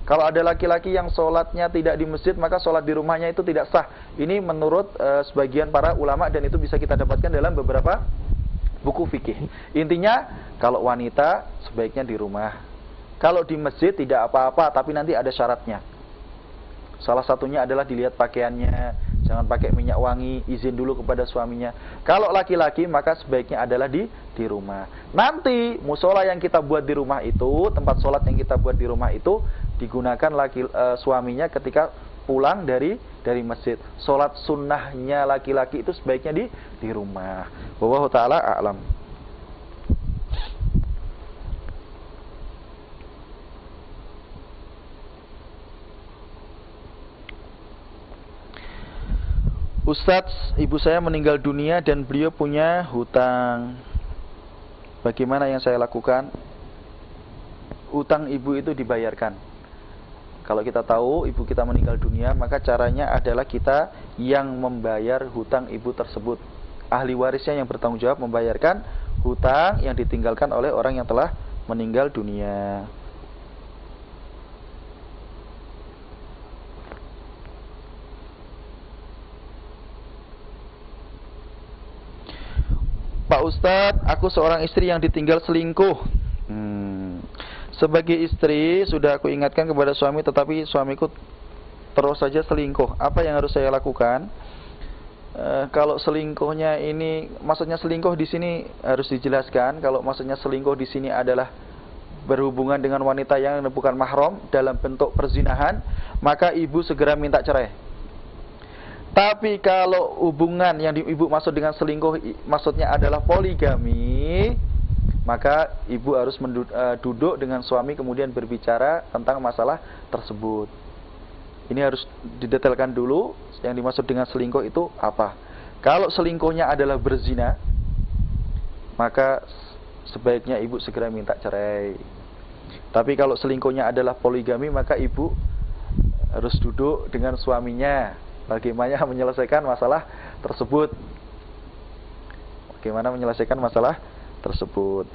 Kalau ada laki-laki yang sholatnya tidak di masjid maka sholat di rumahnya itu tidak sah. Ini menurut sebagian para ulama dan itu bisa kita dapatkan dalam beberapa buku fikih. Intinya kalau wanita sebaiknya di rumah. Kalau di masjid tidak apa-apa, tapi nanti ada syaratnya. Salah satunya adalah dilihat pakaiannya, jangan pakai minyak wangi, izin dulu kepada suaminya. Kalau laki-laki maka sebaiknya adalah di rumah. Nanti musola yang kita buat di rumah itu, tempat sholat yang kita buat di rumah itu digunakan suaminya ketika pulang dari masjid. Sholat sunnahnya laki-laki itu sebaiknya di rumah. Wallahu ta'ala a'lam. Ustadz, ibu saya meninggal dunia dan beliau punya hutang. Bagaimana yang saya lakukan? Utang ibu itu dibayarkan. Kalau kita tahu ibu kita meninggal dunia, maka caranya adalah kita yang membayar hutang ibu tersebut. Ahli warisnya yang bertanggung jawab membayarkan hutang yang ditinggalkan oleh orang yang telah meninggal dunia. Pak Ustadz, aku seorang istri yang ditinggal selingkuh. Sebagai istri, sudah aku ingatkan kepada suami, tetapi suamiku terus saja selingkuh. Apa yang harus saya lakukan? Kalau selingkuhnya ini, maksudnya selingkuh di sini harus dijelaskan. Kalau maksudnya selingkuh di sini adalah berhubungan dengan wanita yang bukan mahram dalam bentuk perzinahan, maka ibu segera minta cerai. Tapi kalau hubungan yang ibu maksud dengan selingkuh maksudnya adalah poligami, maka ibu harus duduk dengan suami kemudian berbicara tentang masalah tersebut. Ini harus didetailkan dulu yang dimaksud dengan selingkuh itu apa. Kalau selingkuhnya adalah berzina, maka sebaiknya ibu segera minta cerai. Tapi kalau selingkuhnya adalah poligami, maka ibu harus duduk dengan suaminya. Bagaimana menyelesaikan masalah tersebut? Bagaimana menyelesaikan masalah tersebut?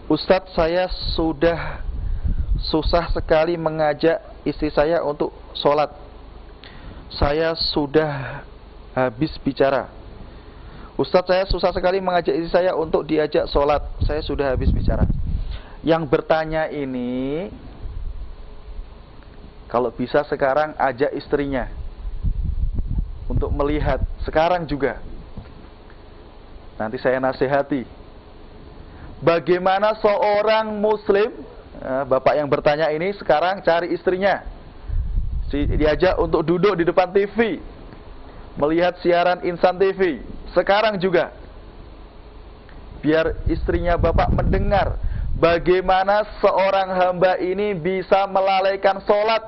Ustadz, saya sudah susah sekali mengajak istri saya untuk sholat. Saya sudah habis bicara. Ustadz, saya susah sekali mengajak istri saya untuk diajak sholat. Saya sudah habis bicara. Yang bertanya ini, kalau bisa sekarang ajak istrinya untuk melihat sekarang juga. Nanti saya nasihati. Bagaimana seorang muslim, bapak yang bertanya ini sekarang cari istrinya, diajak untuk duduk di depan TV, melihat siaran Insan TV. Sekarang juga, biar istrinya bapak mendengar bagaimana seorang hamba ini bisa melalaikan sholat.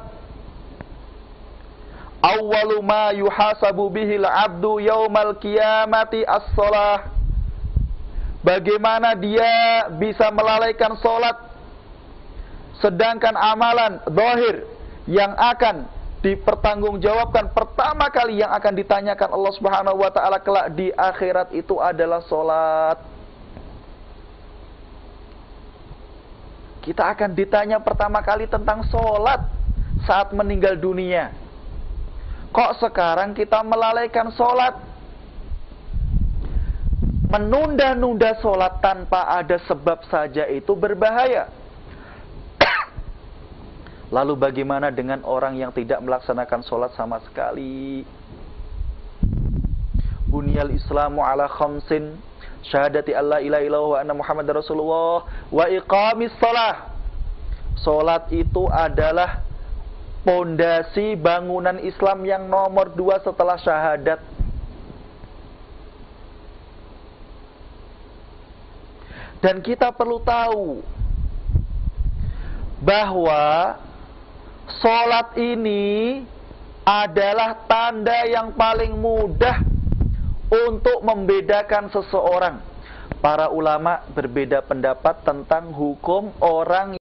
Awwalu ma yuhasabu bihil abdu yaumal qiyamati as-sholah. Bagaimana dia bisa melalaikan sholat, sedangkan amalan zahir yang akan dipertanggungjawabkan pertama kali yang akan ditanyakan Allah Subhanahu wa taala kelak di akhirat itu adalah salat. Kita akan ditanya pertama kali tentang salat saat meninggal dunia. Kok sekarang kita melalaikan salat? Menunda-nunda salat tanpa ada sebab saja itu berbahaya. Lalu bagaimana dengan orang yang tidak melaksanakan sholat sama sekali? Bunyal Islamu ala khamsin, syahadati alla ilaha illallah wa anna Muhammadar Rasulullah wa iqamis shalah. Sholat itu adalah pondasi bangunan Islam yang nomor 2 setelah syahadat. Dan kita perlu tahu bahwa sholat ini adalah tanda yang paling mudah untuk membedakan seseorang. Para ulama berbeda pendapat tentang hukum orang